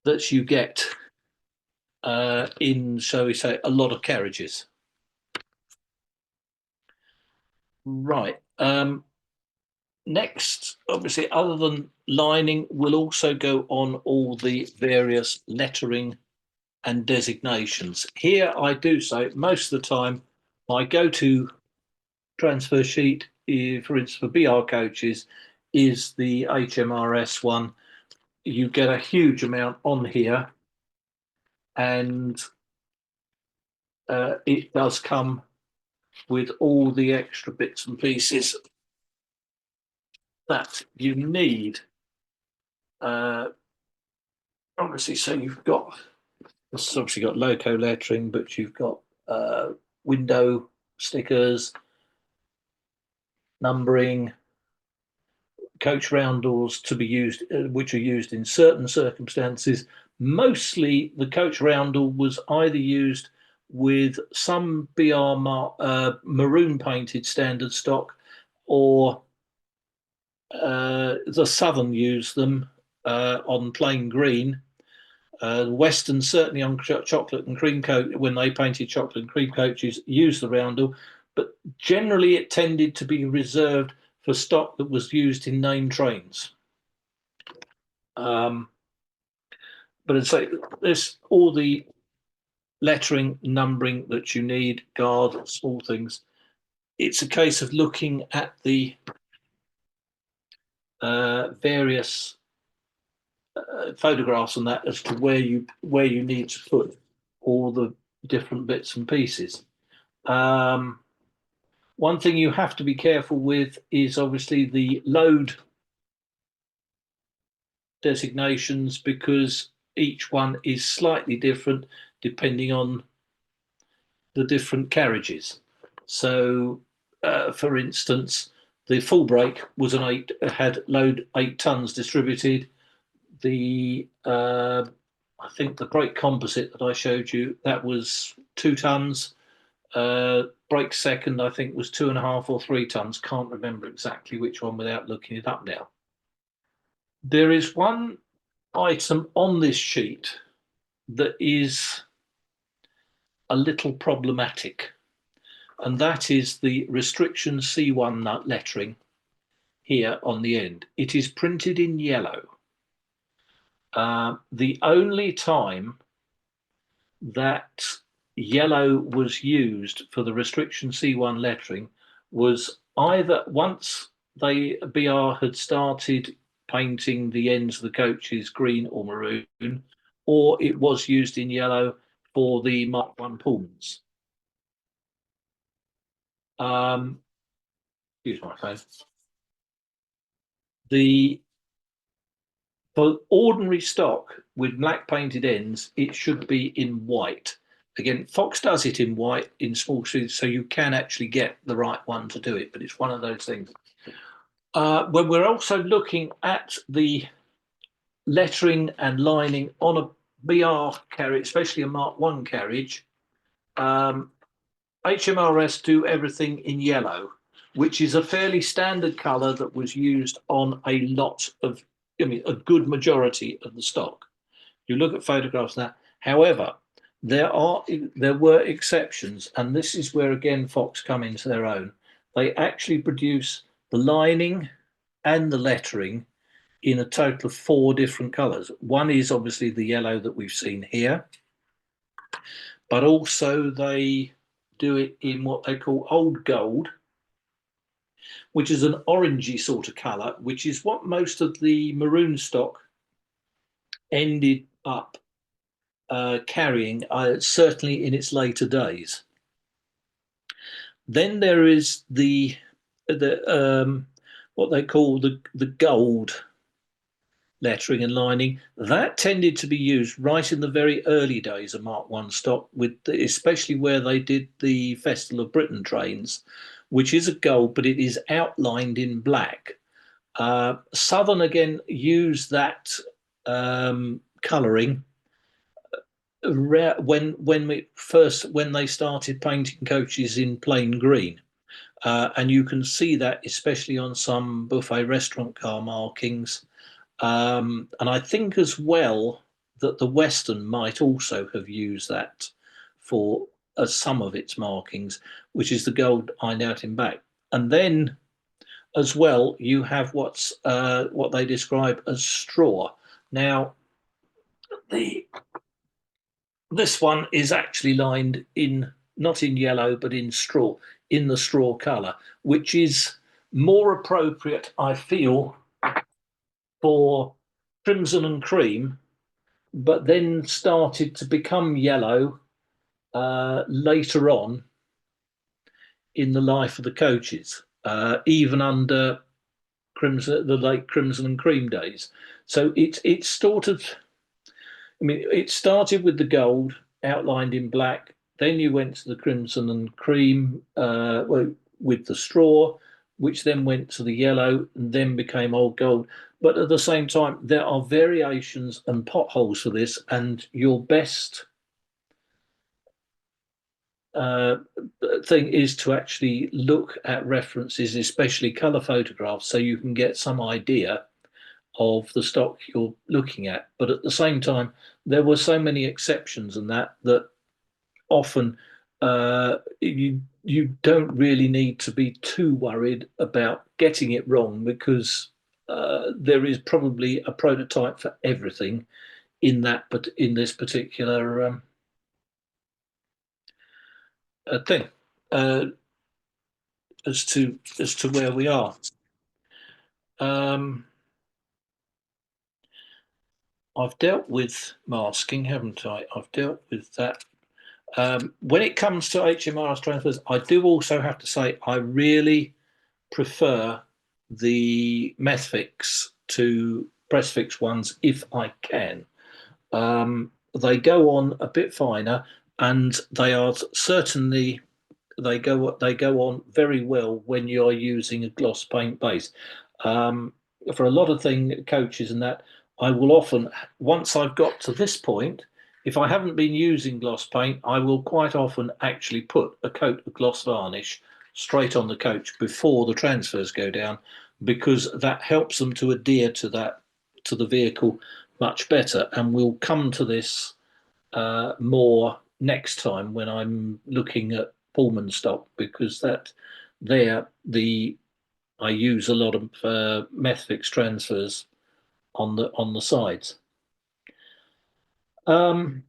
that you get in, shall we say, a lot of carriages. Right. Next, obviously, other than lining, we'll also go on all the various lettering and designations. Here, I do say most of the time, my go-to transfer sheet, for instance, for BR coaches, is the HMRS one. You get a huge amount on here, and it does come with all the extra bits and pieces that you need. Obviously, so you've got, it's obviously got loco lettering, but you've got window stickers, numbering, coach roundels to be used, which are used in certain circumstances. Mostly, the coach roundel was either used with some BR maroon painted standard stock, or the Southern used them on plain green. Western certainly on chocolate and cream coat, when they painted chocolate and cream coaches, used the roundel, but generally it tended to be reserved for stock that was used in named trains. But I'd say there's all the lettering, numbering that you need, guards, all things. It's a case of looking at the various photographs and that as to where you need to put all the different bits and pieces. One thing you have to be careful with is obviously the load designations, because each one is slightly different depending on the different carriages. So, for instance, the full brake was had load 8 tons distributed. The I think the brake composite that I showed you, that was 2 tons. Brake second, I think, was 2.5 or 3 tons. Can't remember exactly which one without looking it up now. There is one item on this sheet that is a little problematic, and that is the restriction C1 lettering here on the end. It is printed in yellow. The only time that yellow was used for the restriction C1 lettering was either once BR had started painting the ends of the coaches green or maroon, or it was used in yellow for the Mark 1 Pullmans. Excuse my phone. for ordinary stock with black painted ends, it should be in white. Again, Fox does it in white in small suits, so you can actually get the right one to do it, but it's one of those things. When we're also looking at the lettering and lining on a BR carriage, especially a Mark 1 carriage, HMRS do everything in yellow, which is a fairly standard colour that was used on a lot of, a good majority of the stock. You look at photographs of that. However, there were exceptions, and this is where again Fox come into their own. They actually produce the lining and the lettering in a total of 4 different colours. One is obviously the yellow that we've seen here, but also they do it in what they call old gold, which is an orangey sort of colour, which is what most of the maroon stock ended up carrying, certainly in its later days. Then there is the what they call the gold lettering and lining. That tended to be used right in the very early days of Mark 1 stock, especially where they did the Festival of Britain trains, which is a gold, but it is outlined in black. Southern again used that colouring when they started painting coaches in plain green, and you can see that especially on some buffet restaurant car markings, and I think as well that the Western might also have used that for some of its markings, which is the gold lined out in back. And then as well you have what they describe as straw. Now this one is actually lined in, not in yellow, but in straw, in the straw colour, which is more appropriate, I feel, for crimson and cream, but then started to become yellow later on in the life of the coaches, even under the late crimson and cream days. So it's sort of, it started with the gold outlined in black. Then you went to the crimson and cream with the straw, which then went to the yellow and then became old gold. But at the same time, there are variations and potholes for this, and your best thing is to actually look at references, especially colour photographs, so you can get some idea of the stock you're looking at. But at the same time, there were so many exceptions and that often you don't really need to be too worried about getting it wrong, because there is probably a prototype for everything in this particular thing, as to where we are. I've dealt with masking, haven't I? I've dealt with that. When it comes to HMRS transfers, I do also have to say I really prefer the Methfix to Pressfix ones if I can. They go on a bit finer, and they are certainly they go on very well when you're using a gloss paint base. For a lot of coaches and that, I will often, once I've got to this point, if I haven't been using gloss paint, I will quite often actually put a coat of gloss varnish straight on the coach before the transfers go down, because that helps them to adhere to the vehicle much better. And we'll come to this more next time when I'm looking at Pullman stock, because I use a lot of Methfix transfers on the sides. But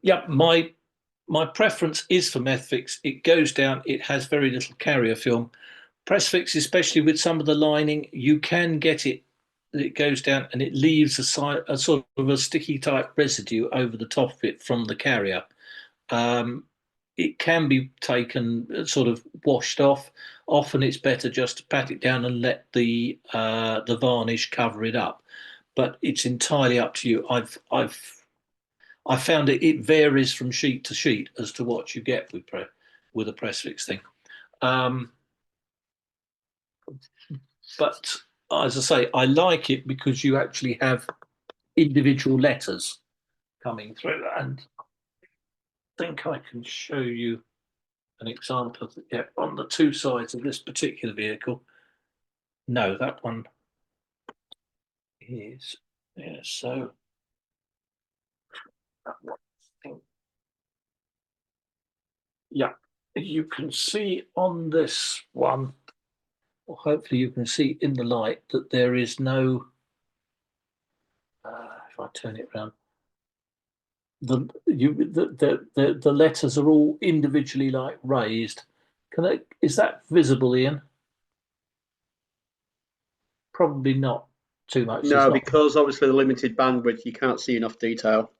yeah, my preference is for Methfix. It goes down, it has very little carrier film. Pressfix, especially with some of the lining, you can get it goes down and it leaves a sort of a sticky type residue over the top of it from the carrier. it can be taken, sort of washed off. Often it's better just to pat it down and let the varnish cover it up. But it's entirely up to you. I found it varies from sheet to sheet as to what you get with a press fix thing. But as I say, I like it because you actually have individual letters coming through, and I think I can show you an example of it on the two sides of this particular vehicle. No, that one is, yeah, so that one, I think, yeah, you can see on this one, or hopefully you can see in the light, that there is no, if I turn it around, the letters are all individually like raised. Is that visible, Ian? Probably not too much. No, because obviously the limited bandwidth, you can't see enough detail.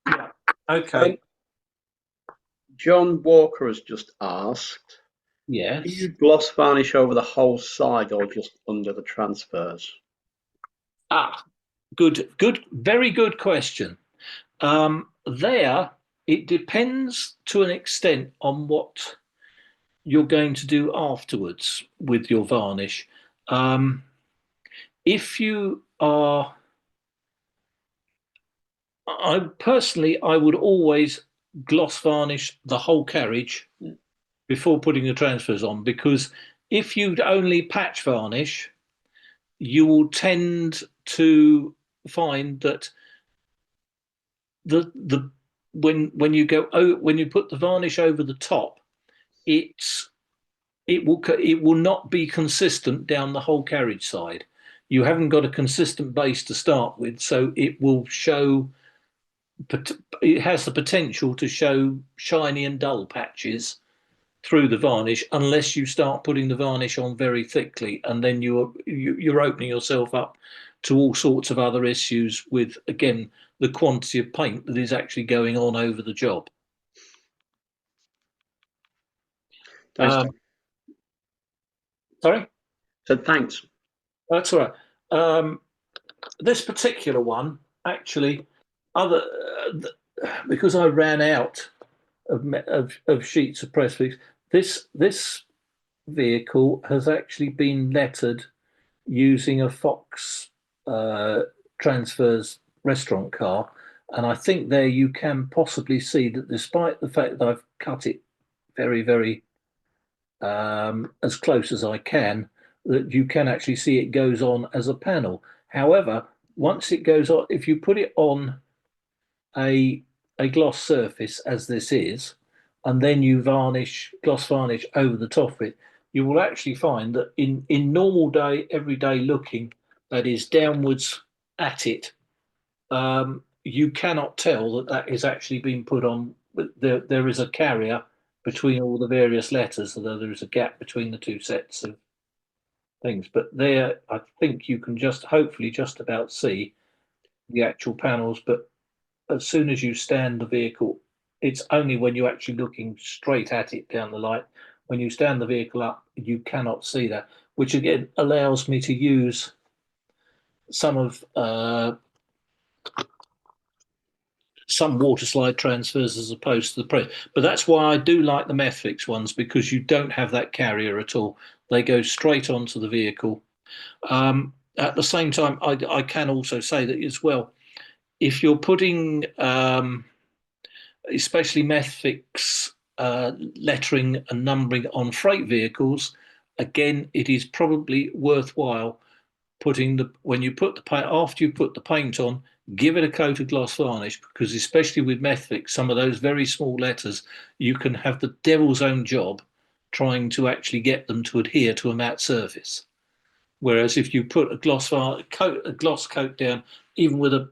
Yeah. Okay. John Walker has just asked, Yes. do you gloss varnish over the whole side or just under the transfers? Good, very good question. There, it depends to an extent on what you're going to do afterwards with your varnish. If you are, I personally, I would always gloss varnish the whole carriage before putting the transfers on, because if you only patch varnish, you will tend to find that the when you put the varnish over the top, it will not be consistent down the whole carriage side. You haven't got a consistent base to start with, so it will show. It has the potential to show shiny and dull patches through the varnish, unless you start putting the varnish on very thickly, and then you're opening yourself up to all sorts of other issues with, again, the quantity of paint that is actually going on over the job. Thanks, Sorry? So thanks. That's all right. This particular one, actually, because I ran out of sheets of press fix, this vehicle has actually been lettered using a Fox Transfers restaurant car. And I think there you can possibly see that, despite the fact that I've cut it very, very as close as I can, that you can actually see it goes on as a panel. However, once it goes on, if you put it on a gloss surface, as this is, and then you gloss varnish over the top of it, you will actually find that in normal day, everyday looking, that is downwards at it, you cannot tell that is actually being put on. There is a carrier between all the various letters, although there is a gap between the two sets of things. But there, I think you can hopefully just about see the actual panels. But as soon as you stand the vehicle, it's only when you're actually looking straight at it down the light. When you stand the vehicle up, you cannot see that, which again allows me to use some of some water slide transfers as opposed to the press. But that's why I do like the Methfix ones, because you don't have that carrier at all. They go straight onto the vehicle. At the same time, I can also say that as well, if you're putting especially Methfix lettering and numbering on freight vehicles, again, it is probably worthwhile when you put the paint, after you put the paint on, give it a coat of gloss varnish, because especially with Methfix, some of those very small letters, you can have the devil's own job trying to actually get them to adhere to a matte surface. Whereas if you put a gloss coat down, even with a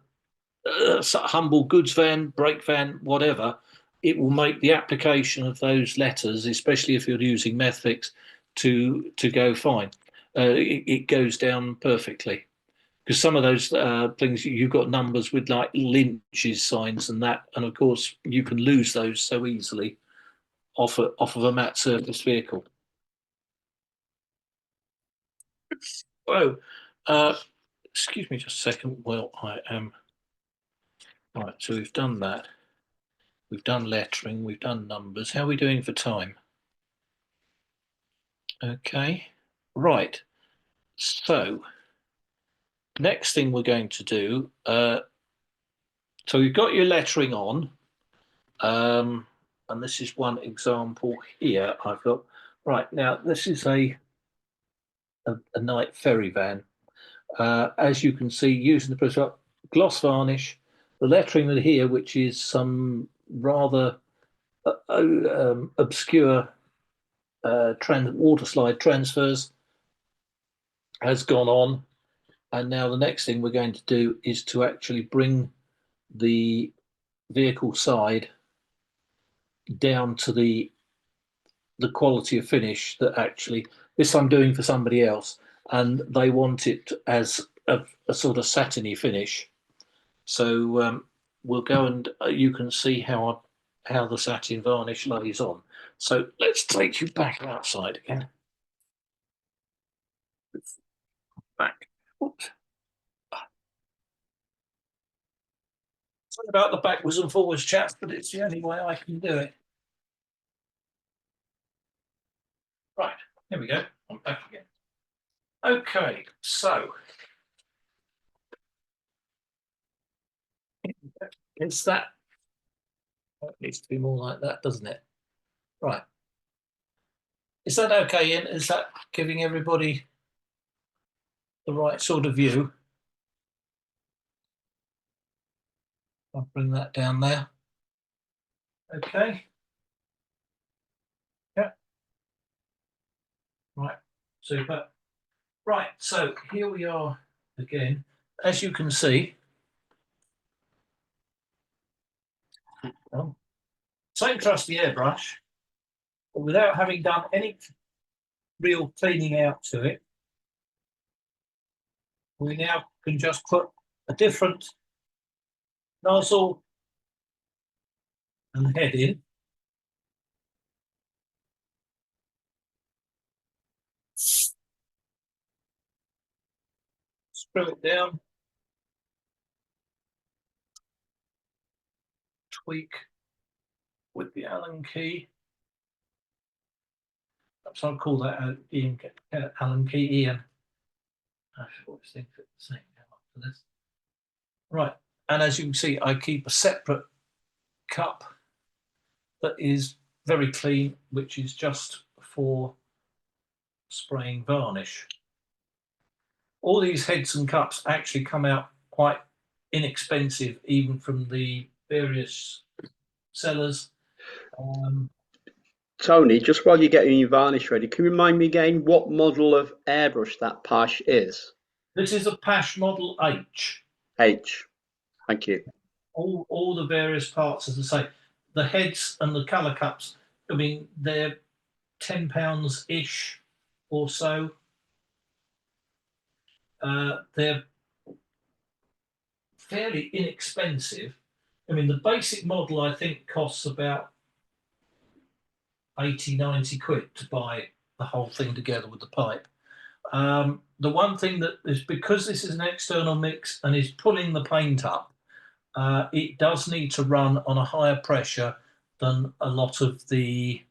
humble goods van, brake van, whatever, it will make the application of those letters, especially if you're using Methfix, to go fine. It goes down perfectly, because some of those things, you've got numbers with like Lynch's signs and that, and of course you can lose those so easily off of a matte surface vehicle. Oh, excuse me just a second. Well, I am right. So we've done that. We've done lettering. We've done numbers. How are we doing for time? Okay, right. So next thing we're going to do. So you've got your lettering on, and this is one example here. I've got right now. This is a night ferry van. As you can see, using the process gloss varnish, the lettering here, which is some rather obscure water slide transfers, has gone on. And now the next thing we're going to do is to actually bring the vehicle side down to the quality of finish that actually this I'm doing for somebody else, and they want it as a sort of satiny finish. So we'll go and you can see how the satin varnish lays on. So let's take you back outside again. Back. Oops. Sorry about the backwards and forwards, chaps, but it's the only way I can do it. Right, here we go. I'm back again. Okay, so it's that. It needs to be more like that, doesn't it? Right. Is that okay, Ian? Is that giving everybody the right sort of view? I'll bring that down there. Okay. Yeah. Right. Super. Right. So here we are again. As you can see, same trusty airbrush, but without having done any real cleaning out to it, we now can just put a different nozzle and head in. Screw it down. Tweak with the Allen key. Perhaps I'll call that Ian, Allen key Ian. I should always think of it the same after this. Right, and as you can see, I keep a separate cup that is very clean, which is just for spraying varnish. All these heads and cups actually come out quite inexpensive, even from the various sellers. Tony, just while you're getting your varnish ready, can you remind me again what model of airbrush that Pash is? This is a Pash Model H. H. Thank you. All the various parts, as I say, the heads and the colour cups, I mean, they're £10-ish or so. They're fairly inexpensive. I mean, the basic model, I think, costs about 80-90 quid to buy the whole thing together with the pipe. The one thing that is, because this is an external mix and is pulling the paint up, it does need to run on a higher pressure than a lot of the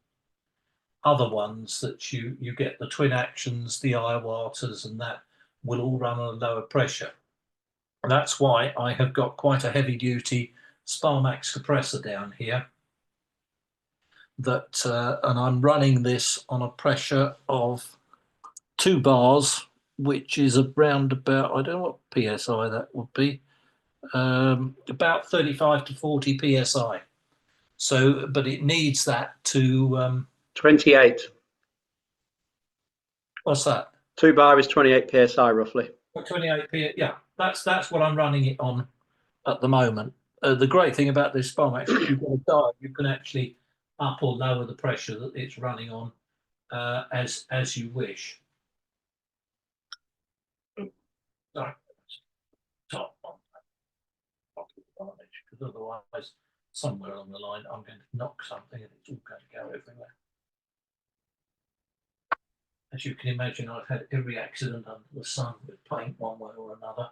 other ones that you get. The twin actions, the Iwaters, and that will all run on a lower pressure. And that's why I have got quite a heavy duty Sparmax compressor down here. That and I'm running this on a pressure of 2 bars, which is around about, I don't know what psi that would be, about 35 to 40 psi. So, but it needs that to 28. What's that? 2 bar is 28 psi roughly. 28 yeah. That's what I'm running it on at the moment. The great thing about this Sparmax, if you've got a dial, you can actually up or lower the pressure that it's running on as you wish. Sorry, top on that, because otherwise somewhere along the line, I'm going to knock something and it's all going to go everywhere. As you can imagine, I've had every accident under the sun with paint one way or another.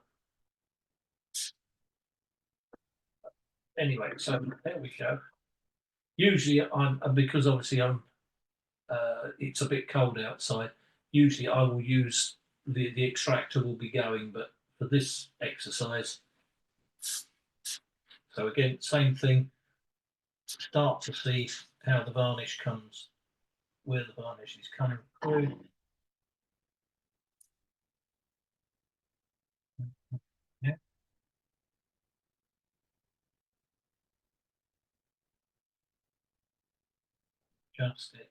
Anyway, so there we go. Usually because obviously it's a bit cold outside, usually I will use the extractor will be going, but for this exercise, so again, same thing, start to see how the varnish comes, where the varnish is coming through. Yeah. Just it.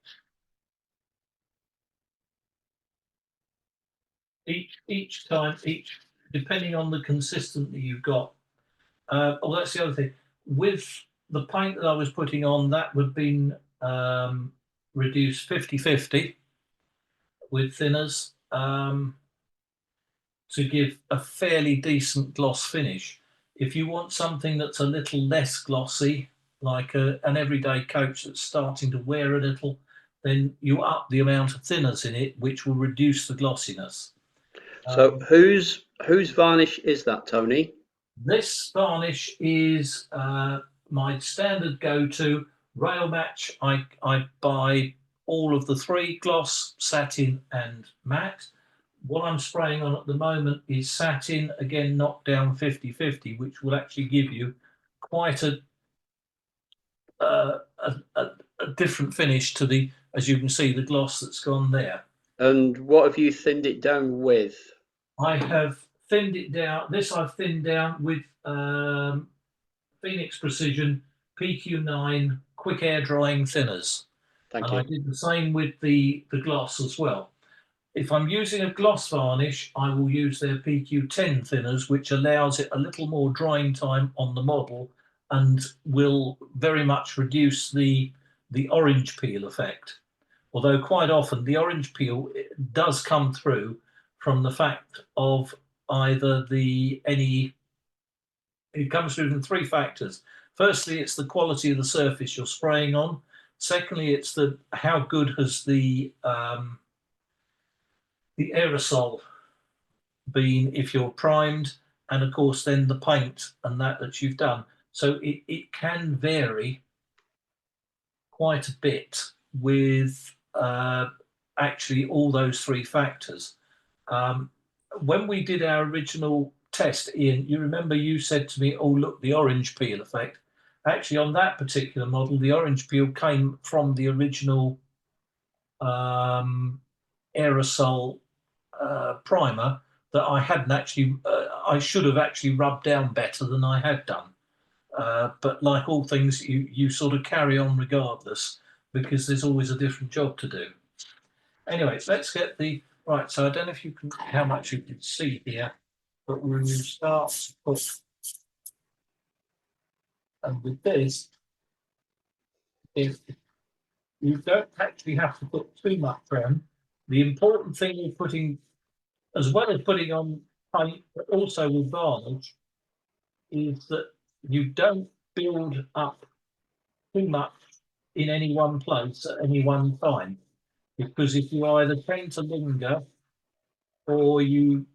Each time, depending on the consistency you've got. Well, that's the other thing. With the paint that I was putting on, that would have been reduced 50-50 with thinners to give a fairly decent gloss finish. If you want something that's a little less glossy, like an everyday coach that's starting to wear a little, then you up the amount of thinners in it, which will reduce the glossiness. So whose varnish is that, Tony? This varnish is my standard go-to rail match. I buy all of the three: gloss, satin and matte. What I'm spraying on at the moment is satin, again knocked down 50-50, which will actually give you quite a different finish to the, as you can see, the gloss that's gone there. And what have you thinned it down with? I have thinned it down. This I've thinned down with Phoenix Precision PQ9 quick air drying thinners. Thank And you. I did the same with the gloss as well. If I'm using a gloss varnish, I will use their PQ10 thinners, which allows it a little more drying time on the model and will very much reduce the orange peel effect. Although quite often the orange peel does come through from the fact of either it comes through from three factors. Firstly, it's the quality of the surface you're spraying on. Secondly, it's how good has the aerosol been if you're primed, and of course then the paint and that you've done. So it can vary quite a bit with actually all those three factors. When we did our original test, Ian, you remember you said to me, oh look, the orange peel effect. Actually on that particular model, the orange peel came from the original aerosol primer that I hadn't actually, I should have actually rubbed down better than I had done. But like all things, you sort of carry on regardless, because there's always a different job to do. Anyway, let's get right. So I don't know if you can, how much you can see here, but when you start to put, and with this, if you don't actually have to put too much on. The important thing with putting, as well as putting on paint, but also with varnish, is that you don't build up too much in any one place at any one time. Because if you either tend to linger or you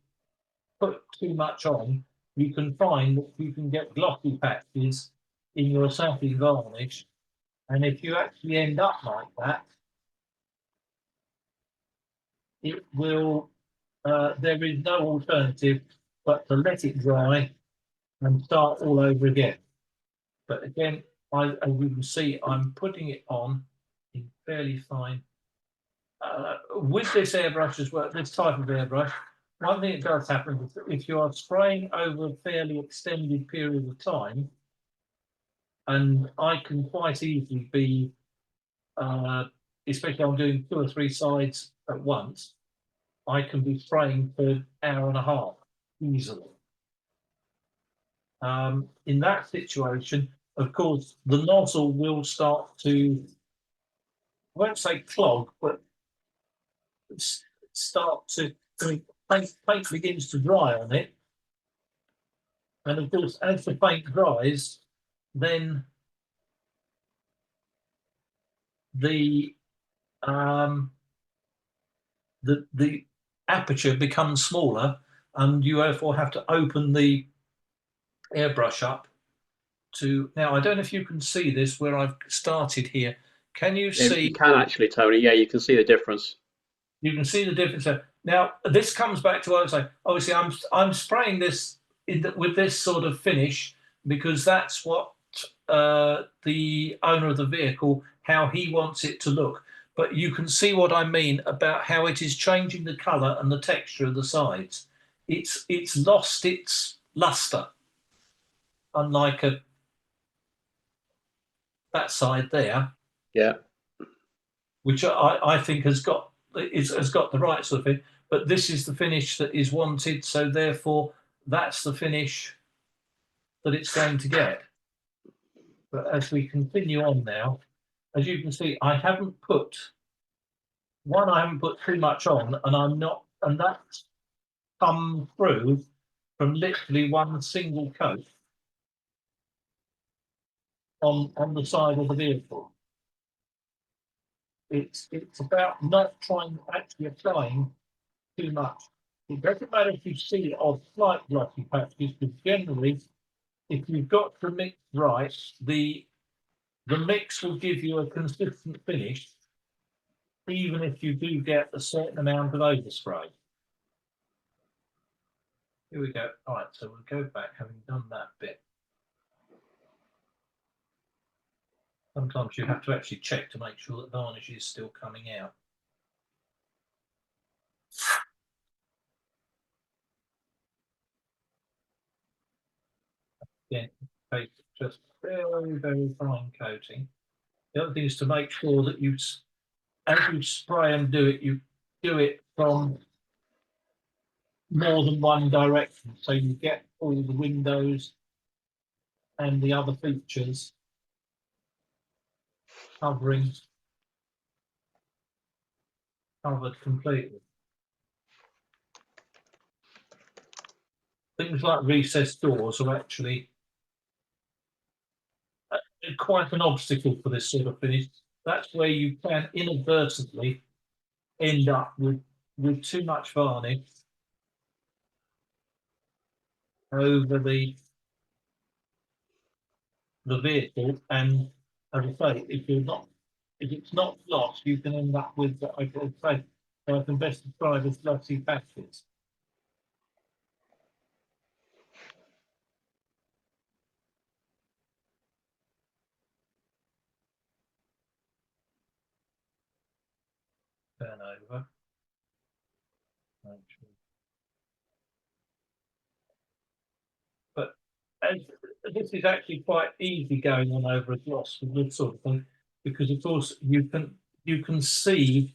put too much on, you can find that you can get glossy patches in your satin varnish. And if you actually end up like that, it will, there is no alternative but to let it dry and start all over again. But again, as you can see, I'm putting it on in fairly fine. With this airbrush as well, this type of airbrush, one thing that does happen is if you are spraying over a fairly extended period of time, and I can quite easily be, especially if I'm doing 2 or 3 sides at once, I can be spraying for an hour and a half easily. In that situation, of course, the nozzle will start to, I won't say clog, but start to, paint begins to dry on it. And of course, as the paint dries, then the the aperture becomes smaller, and you therefore have to open the airbrush up to. Now, I don't know if you can see this where I've started here. Can you Yeah, you see? can actually, Tony. Yeah, you can see the difference. You can see the difference there. Now, this comes back to what I was saying. Obviously, I'm spraying this with this sort of finish because that's what the owner of the vehicle, how he wants it to look. But you can see what I mean about how it is changing the colour and the texture of the sides. It's lost its luster, unlike that side there, Yeah. which I think has got the right sort of thing. But this is the finish that is wanted, so therefore that's the finish that it's going to get. But as we continue on now, as you can see, I haven't put too much on, and and that's come through from literally one single coat on the side of the vehicle. It's about not actually applying too much. It doesn't matter if you see odd slight glossy patches, because generally, if you've got the mix right, the mix will give you a consistent finish, even if you do get a certain amount of overspray. Here we go. All right, so we'll go back, having done that bit. Sometimes you have to actually check to make sure that varnish is still coming out. Yeah, okay, just very, very fine coating. The other thing is to make sure that as you spray and do it, you do it from more than one direction. So you get all the windows and the other features covered completely. Things like recessed doors are actually quite an obstacle for this sort of finish. That's where you can inadvertently end up with too much varnish over the vehicle, and as I say, if it's not gloss, you can end up with what I could say I can best describe as glossy patches. Turn over. But as this is actually quite easy going on over a gloss with this sort of thing, because of course you can see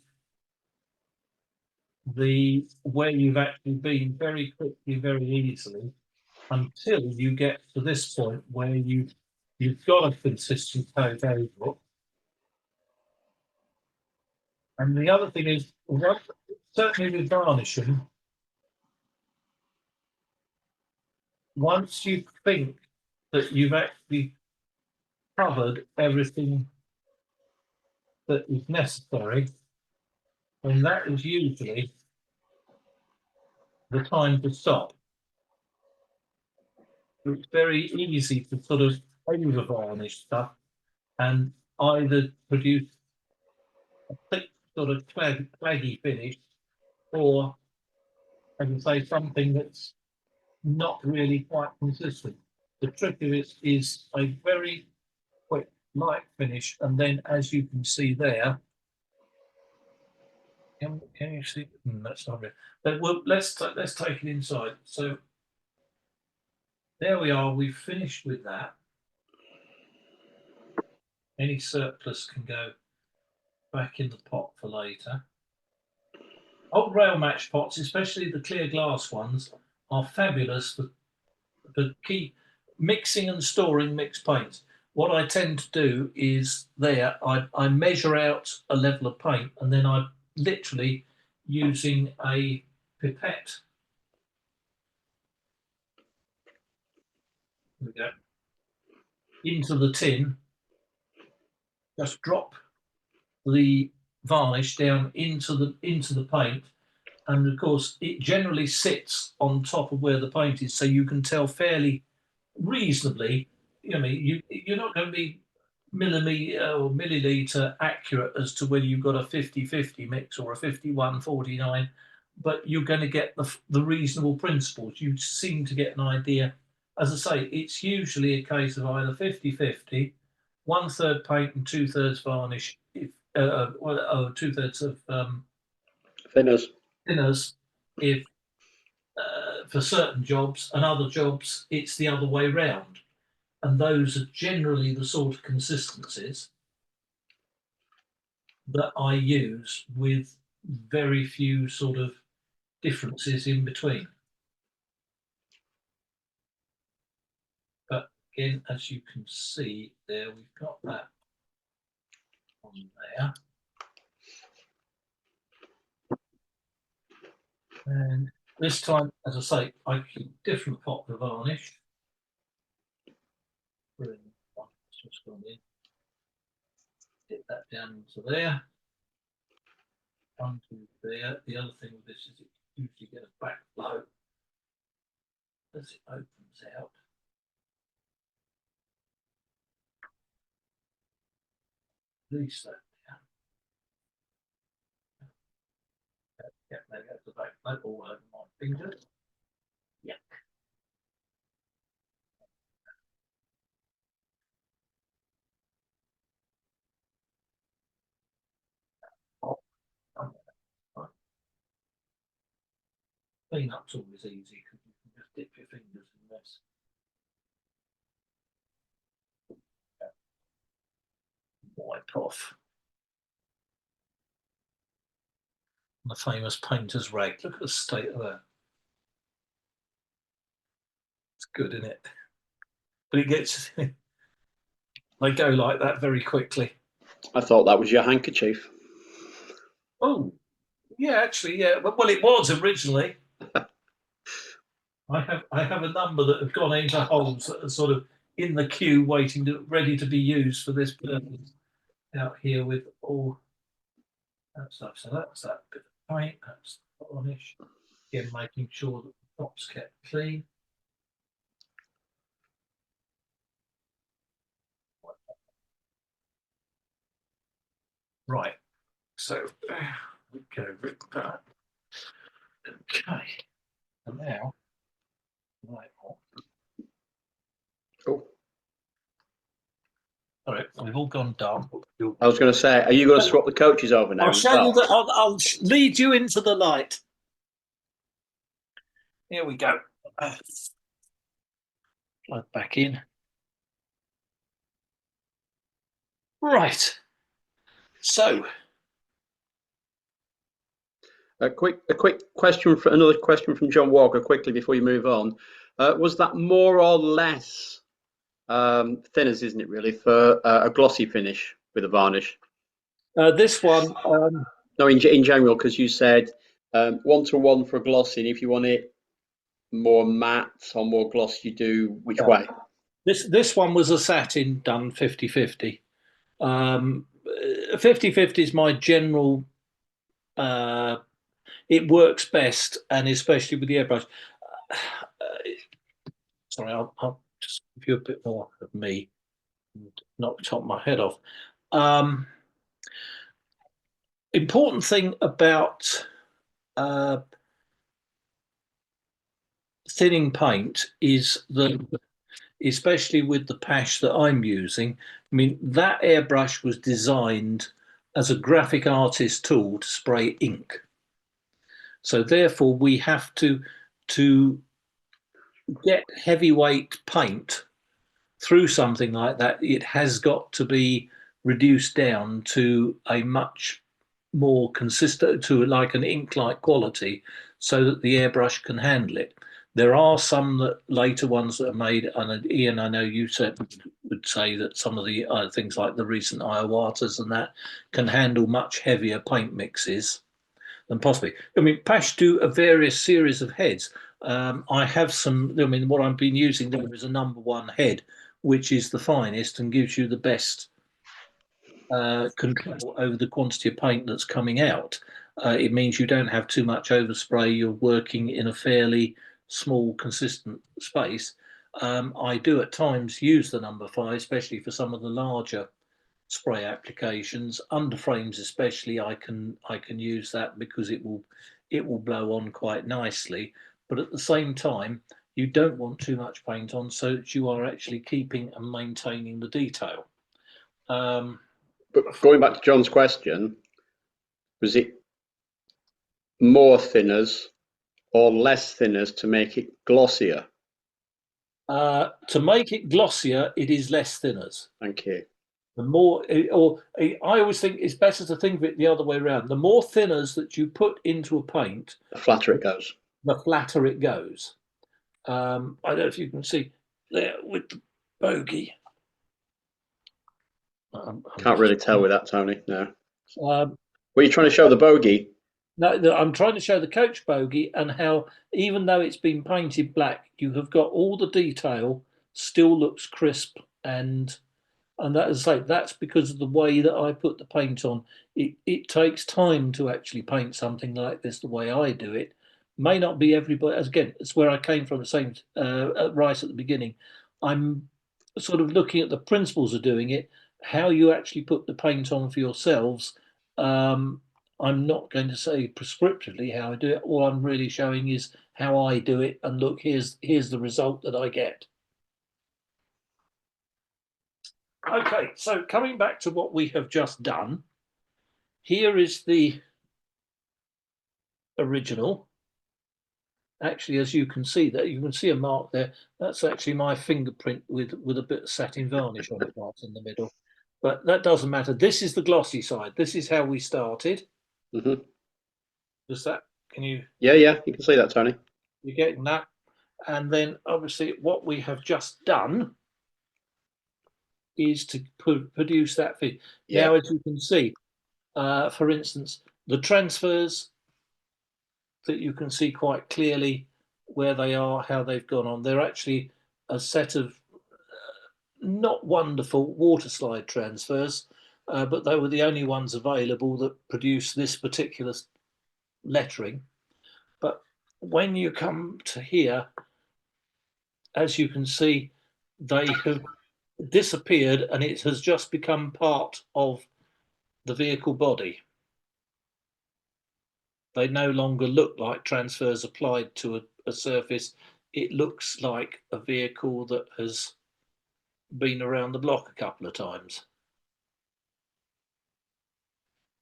the where you've actually been very quickly, very easily, until you get to this point where you've got a consistent coat over it. And the other thing is, certainly with varnishing, once you think that you've actually covered everything that is necessary, then that is usually the time to stop. It's very easy to sort of over varnish stuff and either produce a thick sort of claggy finish, or I can say something that's not really quite consistent. The trick of it is a very quick light finish, and then as you can see there, can you see? That's not it. But let's take it inside. So there we are. We've finished with that. Any surplus can go back in the pot for later. Old rail match pots, especially the clear glass ones, are fabulous for key mixing and storing mixed paints. What I tend to do is I measure out a level of paint, and then I literally, using a pipette, here we go, into the tin, just drop the varnish down into the paint, and of course it generally sits on top of where the paint is, so you can tell fairly reasonably. You're not going to be millimeter or milliliter accurate as to whether you've got a 50-50 mix or a 51-49, but you're going to get the reasonable principles. You seem to get an idea. As I say, it's usually a case of either 50-50, 1/3 paint and 2/3 varnish, if 2/3 of thinners, if for certain jobs, and other jobs it's the other way round. And those are generally the sort of consistencies that I use, with very few sort of differences in between. But again, as you can see there, we've got that on there. And this time, as I say, I keep different pot of varnish. Just gone in. Get that down into there. Onto there. The other thing with this is it usually gets a backflow as it opens out. Release that down. Yeah, maybe that's the backflow all over my fingers. Yeah. Clean up's always easy because you can just dip your fingers in this. Wipe off the famous painter's rag. Look at the state of that. It's good, isn't it? But it gets, they go like that very quickly. I thought that was your handkerchief. Oh, yeah, actually, yeah. Well, it was originally. I have a number that have gone into holes that are sort of in the queue, ready to be used for this purpose. Out here with all that stuff. So that's that bit of paint. That's the varnish. Again, making sure that the top's kept clean. Right. So we go with that. Okay. And now, right. Cool. All right, we've all gone dumb. I was going to say, are you going to swap the coaches over now? I'll show you that. I'll lead you into the light. Here we go. Plug back in. Right. So, a quick question for another question from John Walker quickly before you move on. Was that more or less thinners, isn't it really, for a glossy finish with a varnish? This one. No, in general, because you said 1-to-1 for a glossy, and if you want it more matte or more gloss, you do which way? This one was a satin done 50-50. 50-50 is my general. It works best, and especially with the airbrush. Sorry, I'll just give you a bit more of me, and knock the top of my head off. Important thing about thinning paint is that, especially with the pash that I'm using, I mean, that airbrush was designed as a graphic artist tool to spray ink. So therefore we have to get heavyweight paint through something like that. It has got to be reduced down to a much more consistent, to like an ink-like quality, so that the airbrush can handle it. There are some later ones that are made, and Ian, I know you would say that some of the things like the recent Iowatas and that can handle much heavier paint mixes than possibly. I mean, Pash do a various series of heads. I have some, I mean, what I've been using there is a #1 head, which is the finest and gives you the best control over the quantity of paint that's coming out. It means you don't have too much overspray. You're working in a fairly small, consistent space. I do at times use the number 5, especially for some of the larger spray applications. Under frames, especially, I can use that because it will blow on quite nicely. But at the same time, you don't want too much paint on, so that you are actually keeping and maintaining the detail. But going back to John's question, was it more thinners or less thinners to make it glossier? To make it glossier, it is less thinners. Thank you. The more, I always think it's better to think of it the other way around. The more thinners that you put into a paint, The flatter it goes. the flatter it goes. I don't know if you can see there with the bogey. Can't really tell with that, Tony. No. Um, Were you trying to show the bogey? No, I'm trying to show the coach bogey and how, even though it's been painted black, you have got all the detail still looks crisp, and that, as I say, that's because of the way that I put the paint on. It takes time to actually paint something like this the way I do it. May not be everybody. As again, it's where I came from. The same right at the beginning. I'm sort of looking at the principles of doing it, how you actually put the paint on for yourselves. I'm not going to say prescriptively how I do it. All I'm really showing is how I do it. And look, here's the result that I get. Okay, so coming back to what we have just done, here is the original. Actually, as you can see there, you can see a mark there. That's actually my fingerprint with a bit of satin varnish on it right in the middle. But that doesn't matter. This is the glossy side. This is how we started. Mm-hmm. Does that, can you? Yeah, you can see that, Tony. You're getting that. And then obviously what we have just done is to produce that feed. Yeah. Now, as you can see, for instance, the transfers that you can see quite clearly where they are, how they've gone on. They're actually a set of not wonderful water slide transfers, but they were the only ones available that produce this particular lettering. But when you come to here, as you can see, they have disappeared and it has just become part of the vehicle body. They no longer look like transfers applied to a surface. It looks like a vehicle that has been around the block a couple of times.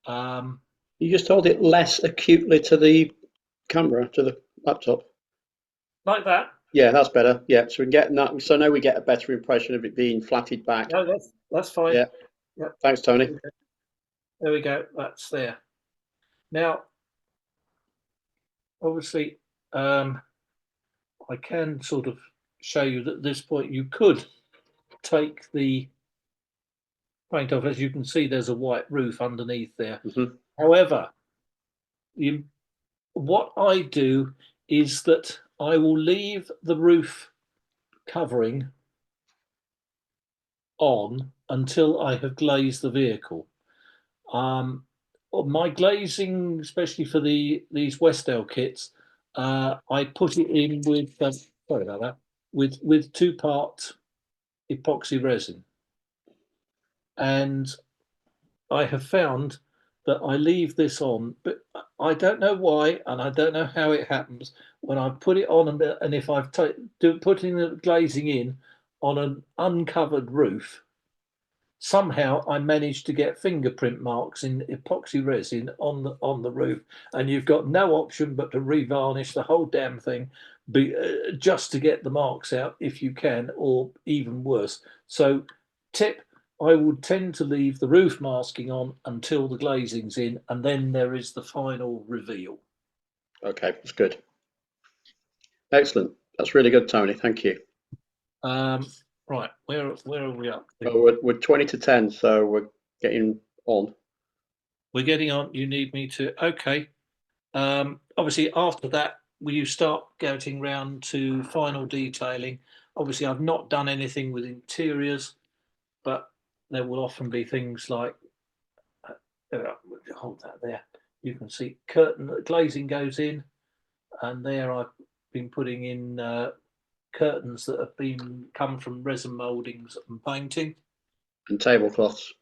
You just hold it less acutely to the camera, to the laptop. Like that? Yeah, that's better. Yeah, so we're getting that. So now we get a better impression of it being flatted back. No, that's fine. Yeah. Yep. Thanks, Tony. There we go. That's there. Now, obviously, I can sort of show you that at this point you could take the paint off. As you can see, there's a white roof underneath there. Mm-hmm. However, what I do is that I will leave the roof covering on until I have glazed the vehicle. My glazing, especially for these Westdale kits, I put it in with sorry about that, with 2-part epoxy resin, and I have found that I leave this on, but I don't know why, and I don't know how it happens. When I put it on, and if I've putting the glazing in on an uncovered roof, somehow I managed to get fingerprint marks in epoxy resin on the roof, and you've got no option but to revarnish the whole damn thing, just to get the marks out if you can, or even worse. So, tip: I would tend to leave the roof masking on until the glazing's in, and then there is the final reveal. Okay, that's good. Excellent. That's really good, Tony. Thank you. Right, where are we up to? Well, we're 20 to 10, so we're getting on. We're getting on. You need me to? Okay. Obviously, after that, will you start getting round to final detailing? Obviously, I've not done anything with interiors, but there will often be things like hold that there. You can see curtain glazing goes in, and there I've been putting in curtains that have come from resin mouldings and painting. And tablecloths.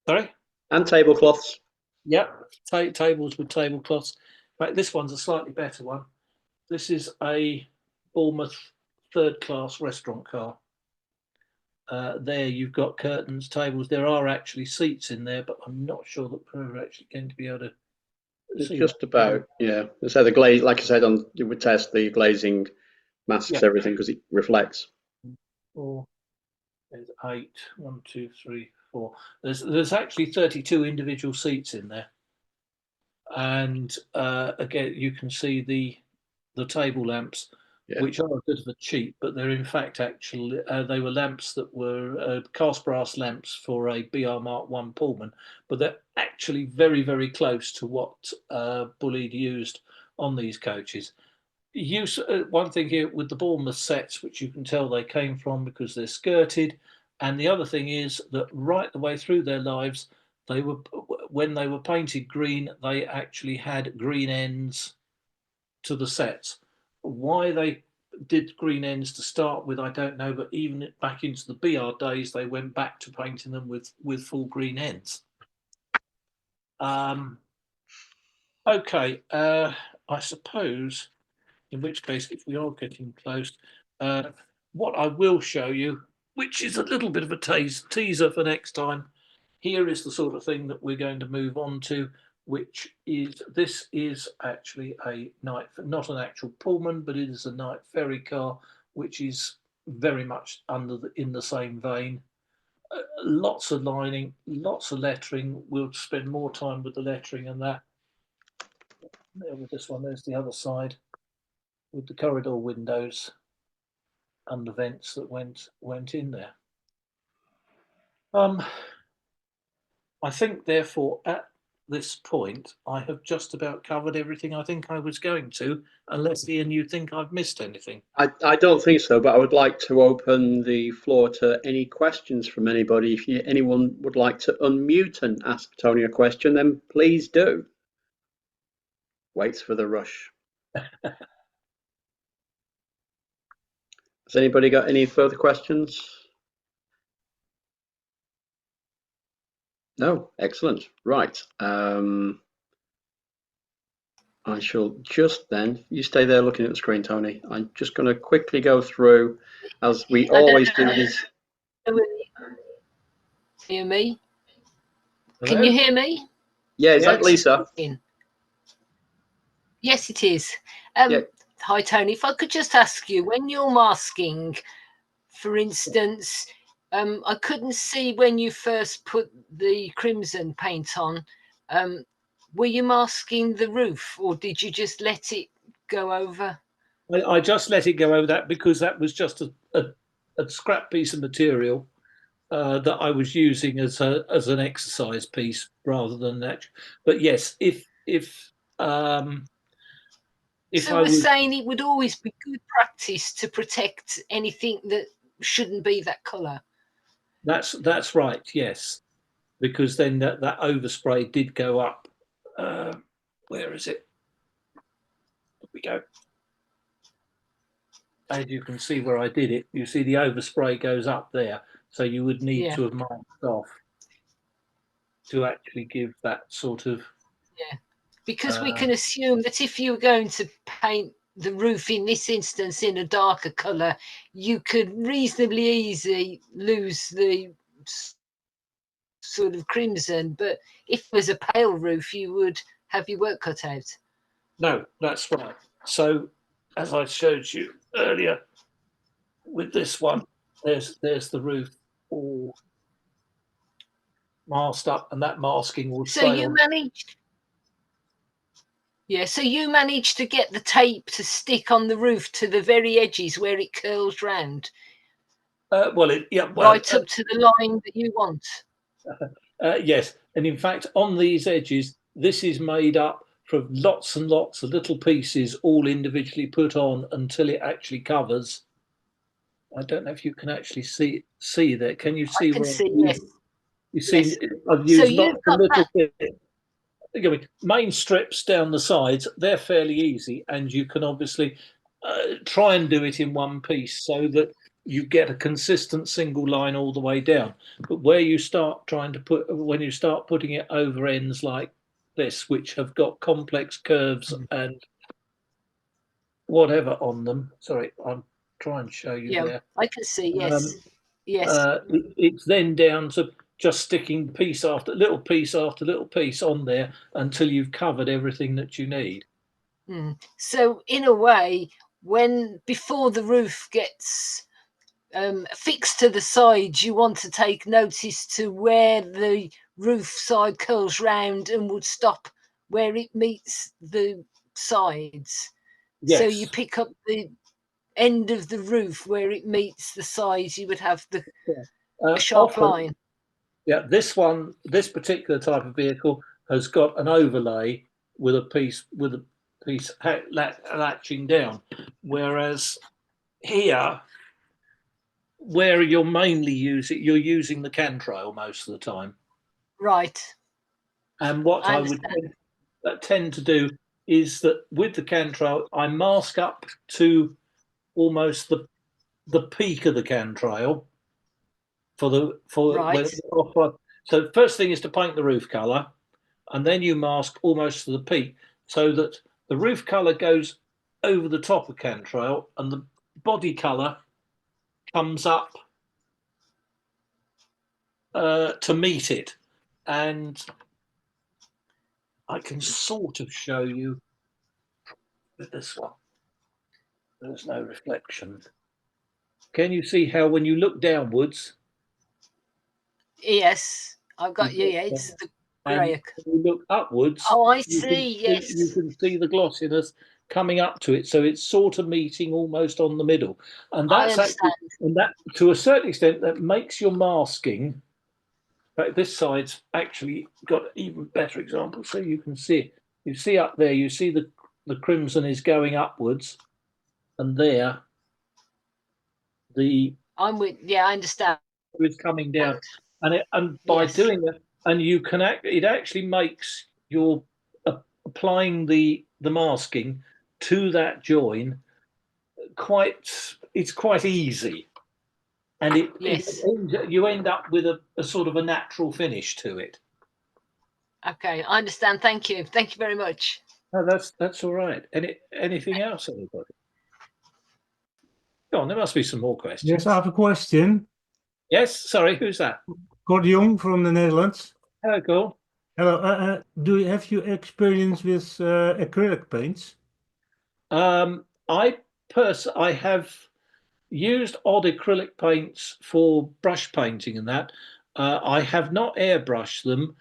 Sorry? And tablecloths. Yep, tables with tablecloths. In fact, this one's a slightly better one. This is a Bournemouth third-class restaurant car. There you've got curtains, tables. There are actually seats in there, but I'm not sure that we're actually going to be able to It's see just that. about, yeah. So the glaze, like I said, you would test the glazing masks Yeah. everything because it reflects. Four, there's 8, 1, 2, 3, 4. There's actually 32 individual seats in there, and again you can see the table lamps, Yeah. which are a bit of a cheat, but they're in fact actually they were lamps that were cast brass lamps for a BR Mark 1 Pullman, but they're actually very, very close to what Bullied used on these coaches. One thing here with the Bournemouth sets, which you can tell they came from because they're skirted, and the other thing is that right the way through their lives, when they were painted green, they actually had green ends to the sets. Why they did green ends to start with, I don't know, but even back into the BR days, they went back to painting them with full green ends. Okay, I suppose, in which case, if we are getting close, what I will show you, which is a little bit of a teaser for next time, here is the sort of thing that we're going to move on to, which is, this is actually a night, not an actual Pullman, but it is a night ferry car, which is very much in the same vein. Lots of lining, lots of lettering. We'll spend more time with the lettering and that. There with this one, there's the other side with the corridor windows and the vents that went in there. I think, therefore, at this point, I have just about covered everything I think I was going to, unless, Ian, you think I've missed anything. I don't think so, but I would like to open the floor to any questions from anybody. If anyone would like to unmute and ask Tony a question, then please do. Waits for the rush. Has anybody got any further questions? No, excellent. Right. I shall just then, you stay there looking at the screen, Tony. I'm just going to quickly go through, as we always do this. Hear me? Hello? Can you hear me? Yeah, is that Lisa? Yes, it is. Yeah. Hi, Tony. If I could just ask you, when you're masking, for instance, I couldn't see when you first put the crimson paint on. Were you masking the roof, or did you just let it go over? I just let it go over that because that was just a scrap piece of material that I was using as an exercise piece rather than that. But yes, if so we're saying it would always be good practice to protect anything that shouldn't be that colour. That's right, yes, because then that overspray did go up. Where is it? There we go. As you can see where I did it, you see the overspray goes up there, so you would need to have marked off to actually give that sort of. Yeah, because we can assume that if you were going to paint the roof in this instance in a darker colour, you could reasonably easily lose the sort of crimson, but if it was a pale roof, you would have your work cut out. No, that's right. So as I showed you earlier with this one, there's the roof all masked up, and that masking will so stay you on. So you managed to get the tape to stick on the roof to the very edges where it curls round. Right up to the line that you want. Yes, and in fact, on these edges, this is made up from lots and lots of little pieces, all individually put on until it actually covers. I don't know if you can actually see there. Can you see? I can see, yes. You see, Yes. I've So used you've lots of got little that. bits. Main strips down the sides, they're fairly easy, and you can obviously try and do it in one piece so that you get a consistent single line all the way down. But where you start trying to when you start putting it over ends like this, which have got complex curves and whatever on them, sorry, I'll try and show you Yeah, there. I can see. Yes. Yes. It's then down to just sticking piece after little piece after little piece on there until you've covered everything that you need. So in a way, before the roof gets fixed to the sides, you want to take notice to where the roof side curls round and would stop where it meets the sides. Yes. So you pick up the end of the roof where it meets the sides, you would have a sharp Often, line. yeah, this particular type of vehicle has got an overlay with a piece latching down, whereas here, where you're mainly you're using the cantrail most of the time. Right. And what I would tend to do is that with the cantrail, I mask up to almost the peak of the cantrail Right. so first thing is to paint the roof colour, and then you mask almost to the peak so that the roof colour goes over the top of cantrail and the body colour comes up to meet it. And I can sort of show you with this one. There's no reflection. Can you see how when you look downwards? Yes, I've got you. Yeah, it's the grey. And when you look upwards, Oh, I see. Yes, you can see the glossiness coming up to it, so it's sort of meeting almost on the middle, and I that's understand. actually, and that to a certain extent that makes your masking. But this side's actually got even better example, so you can see it. You see up there, you see the crimson is going upwards, and there I'm with. Yeah, I understand. is coming down, and by Yes. doing that, and you can it actually makes your applying the masking to that join it's quite easy, and Yes. you end up with a sort of a natural finish to it. Okay, I understand. Thank you. Thank you very much. No, that's all right. Anything else, anybody? Go on, there must be some more questions. Yes, I have a question. Yes, sorry, who's that? Cor de Jong from the Netherlands. Hello, Cor. Hello. Have you experience with acrylic paints? I have used odd acrylic paints for brush painting and that. I have not airbrushed them.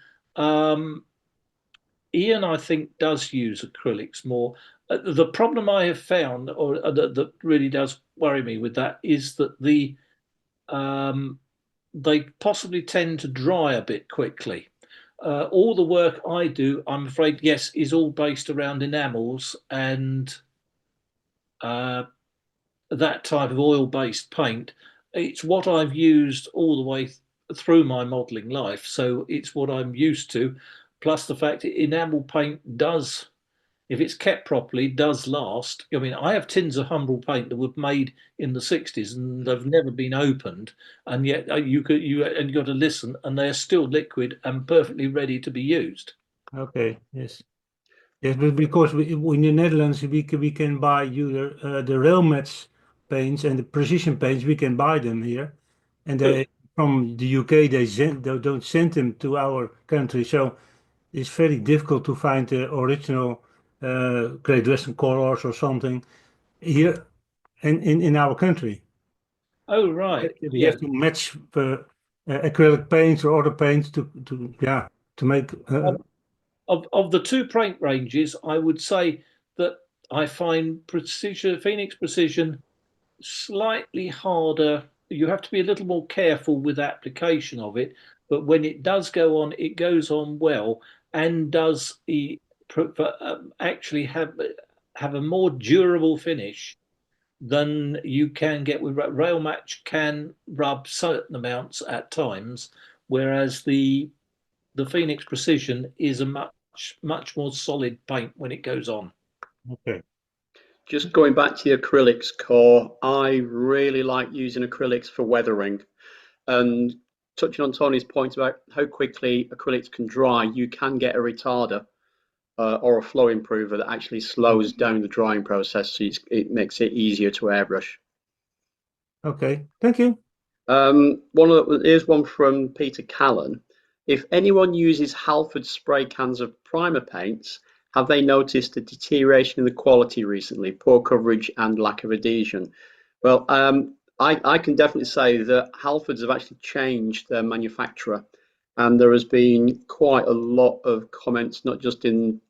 Ian, I think, does use acrylics more. The problem I have found, or that really does worry me with that, is that they possibly tend to dry a bit quickly. All the work I do, I'm afraid, yes, is all based around enamels and that type of oil-based paint. It's what I've used all the way through my modelling life, so it's what I'm used to. Plus the fact that enamel paint does, if it's kept properly, does last. I mean, I have tins of Humbrol paint that were made in the 60s and they've never been opened, and yet you got to listen, and they're still liquid and perfectly ready to be used. Okay. Yes. Yes, but because in the Netherlands we can buy the rail match paints and the precision paints. We can buy them here, and from the UK they don't send them to our country, so it's very difficult to find the original Great Western colors or something here in our country. Oh right, We have to match acrylic paints or other paints to make. Of the two paint ranges, I would say that I find Phoenix Precision slightly harder. You have to be a little more careful with application of it, but when it does go on, it goes on well and does actually have a more durable finish than you can get with rail match. Can rub certain amounts at times, whereas the Phoenix Precision is a much more solid paint when it goes on. Okay. Just going back to the acrylics core, I really like using acrylics for weathering. And touching on Tony's point about how quickly acrylics can dry, you can get a retarder or a flow improver that actually slows down the drying process, so it makes it easier to airbrush. Okay, thank you. Here's one from Peter Callan. If anyone uses Halford spray cans of primer paints, have they noticed a deterioration in the quality recently, poor coverage and lack of adhesion? Well, I can definitely say that Halfords have actually changed their manufacturer, and there has been quite a lot of comments, not just in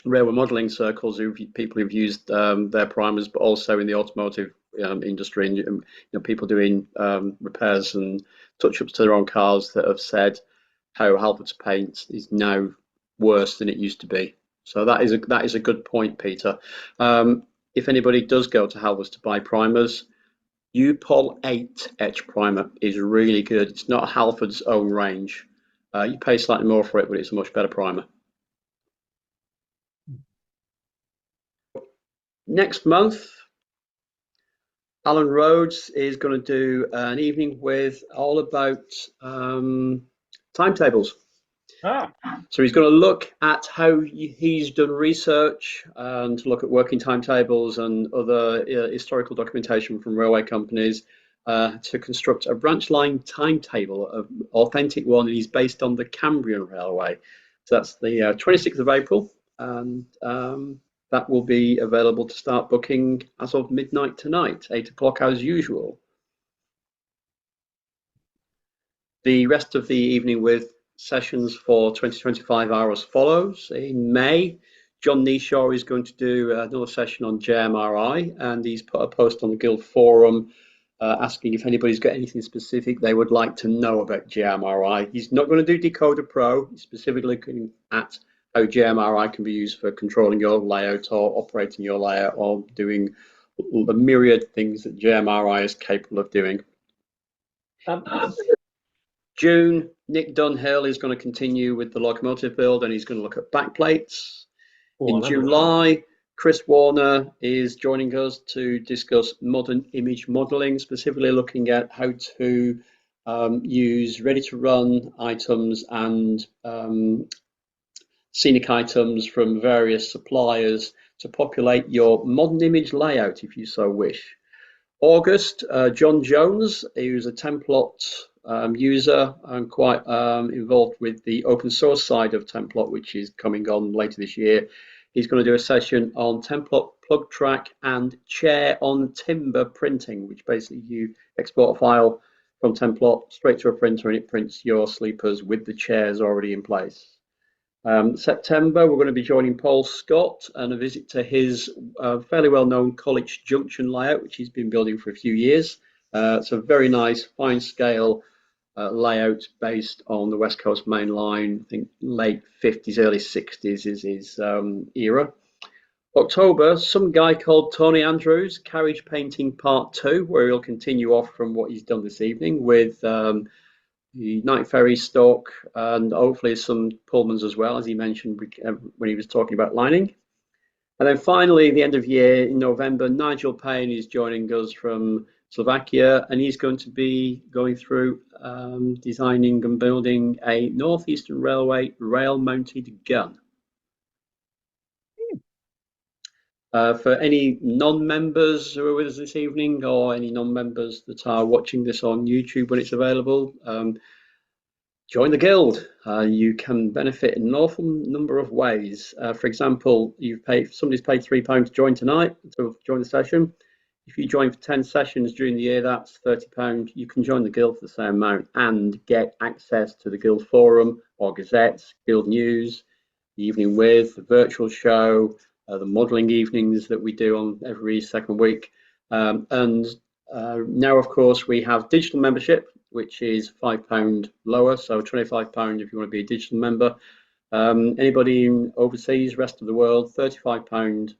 railway modelling circles, people who've used their primers, but also in the automotive industry, and people doing repairs and touch-ups to their own cars that have said how Halfords paint is now worse than it used to be. So that is a good point, Peter. If anybody does go to Halfords to buy primers, UPOL 8 etch primer is really good. It's not Halford's own range. You pay slightly more for it, but it's a much better primer. Next month, Alan Rhodes is going to do an evening with all about timetables. So he's going to look at how he's done research and to look at working timetables and other historical documentation from railway companies to construct a branch line timetable, an authentic one, and he's based on the Cambrian Railway. So that's the 26th of April, and that will be available to start booking as of midnight tonight, 8 o'clock as usual. The rest of the evening with sessions for 2025 are as follows. In May, John Neeshaw is going to do another session on JMRI, and he's put a post on the Guild Forum asking if anybody's got anything specific they would like to know about JMRI. He's not going to do Decoder Pro. He's specifically looking at how JMRI can be used for controlling your layout or operating your layout or doing the myriad things that JMRI is capable of doing. June, Nick Dunhill is going to continue with the locomotive build, and he's going to look at backplates. In July, Chris Warner is joining us to discuss modern image modeling, specifically looking at how to use ready-to-run items and scenic items from various suppliers to populate your modern image layout, if you so wish. August, John Jones, who's a Templot user and quite involved with the open source side of Templot, which is coming on later this year. He's going to do a session on Templot plug track and chair on timber printing, which basically you export a file from Templot straight to a printer and it prints your sleepers with the chairs already in place. September, we're going to be joining Paul Scott and a visit to his fairly well-known College Junction layout, which he's been building for a few years. It's a very nice, fine-scale layout based on the West Coast Main Line. I think late 50s, early 60s is his era. October, some guy called Tony Andrews, Carriage Painting Part 2, where he'll continue off from what he's done this evening with the night ferry stock and hopefully some Pullmans as well, as he mentioned when he was talking about lining. And then finally, the end of year in November, Nigel Payne is joining us from Slovakia, and he's going to be going through designing and building a Northeastern Railway rail-mounted gun. For any non-members who are with us this evening, or any non-members that are watching this on YouTube when it's available, join the Guild. You can benefit in an awful number of ways. For example, somebody's paid £3 to join tonight, to join the session. If you join for 10 sessions during the year, that's £30. You can join the Guild for the same amount and get access to the Guild Forum or Gazettes, Guild News, the Evening With, the virtual show, the modelling evenings that we do on every second week. And now, of course, we have digital membership, which is £5 lower, so £25 if you want to be a digital member. Anybody in overseas, rest of the world, £35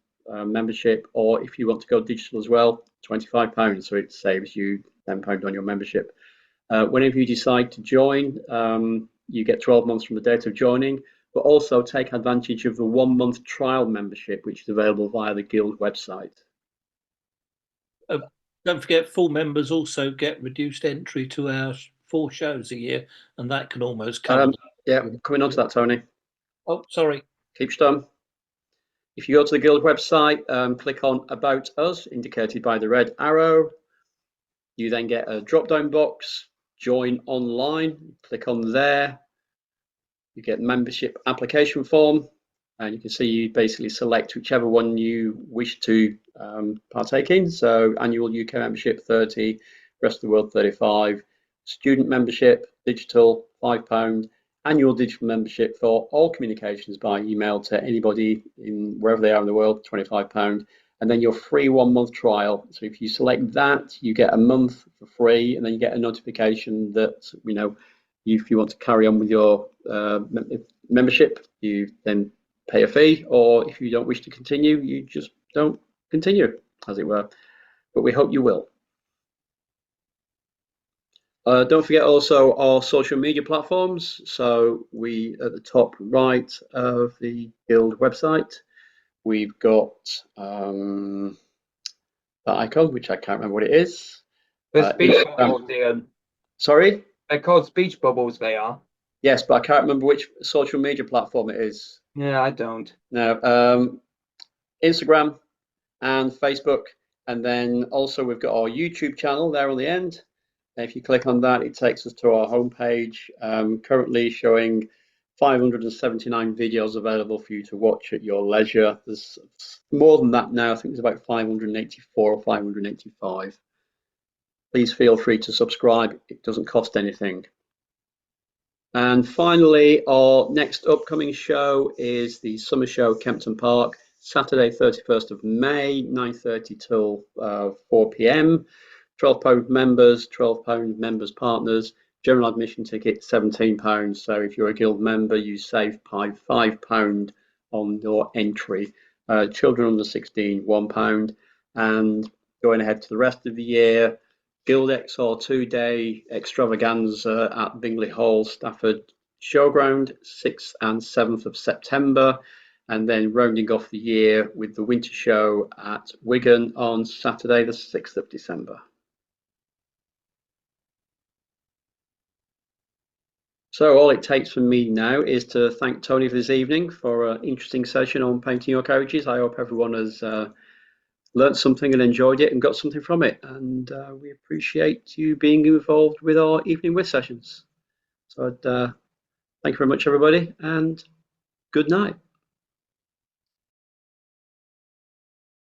membership, or if you want to go digital as well, £25, so it saves you £10 on your membership. Whenever you decide to join, you get 12 months from the date of joining, but also take advantage of the 1-month trial membership, which is available via the Guild website. Don't forget, full members also get reduced entry to our 4 shows a year, and that can almost cover. Yeah, coming on to that, Tony. Oh, sorry. Keep stum. If you go to the Guild website, click on About Us, indicated by the red arrow. You then get a drop-down box, Join Online. Click on there. You get membership application form, and you can see you basically select whichever one you wish to partake in. So annual UK membership 30, rest of the world 35, student membership, digital £5, annual digital membership for all communications by email to anybody in wherever they are in the world, £25, and then your free 1-month trial. So if you select that, you get a month for free, and then you get a notification that, you know, if you want to carry on with your membership, you then pay a fee, or if you don't wish to continue, you just don't continue, as it were. But we hope you will. Don't forget also our social media platforms. So we, at the top right of the Guild website, we've got that icon, which I can't remember what it is. The speech bubbles, Ian. Sorry? They're called speech bubbles, they are. Yes, but I can't remember which social media platform it is. Yeah, I don't. No, Instagram and Facebook, and then also we've got our YouTube channel there on the end. And if you click on that, it takes us to our homepage, currently showing 579 videos available for you to watch at your leisure. There's more than that now. I think there's about 584 or 585. Please feel free to subscribe. It doesn't cost anything. And finally, our next upcoming show is the Summer Show, Kempton Park, Saturday, 31st of May, 9:30 till 4 p.m. £12 members, £12 members partners. General admission ticket, £17. So if you're a Guild member, you save £5 on your entry. Children under 16, £1. And going ahead to the rest of the year, Guild XR 2-day extravaganza at Bingley Hall, Stafford Showground, 6th and 7th of September. And then rounding off the year with the Winter Show at Wigan on Saturday, the 6th of December. So all it takes from me now is to thank Tony for this evening for an interesting session on painting your carriages. I hope everyone has learned something and enjoyed it and got something from it. And we appreciate you being involved with our evening whist sessions. So thank you very much, everybody, and good night.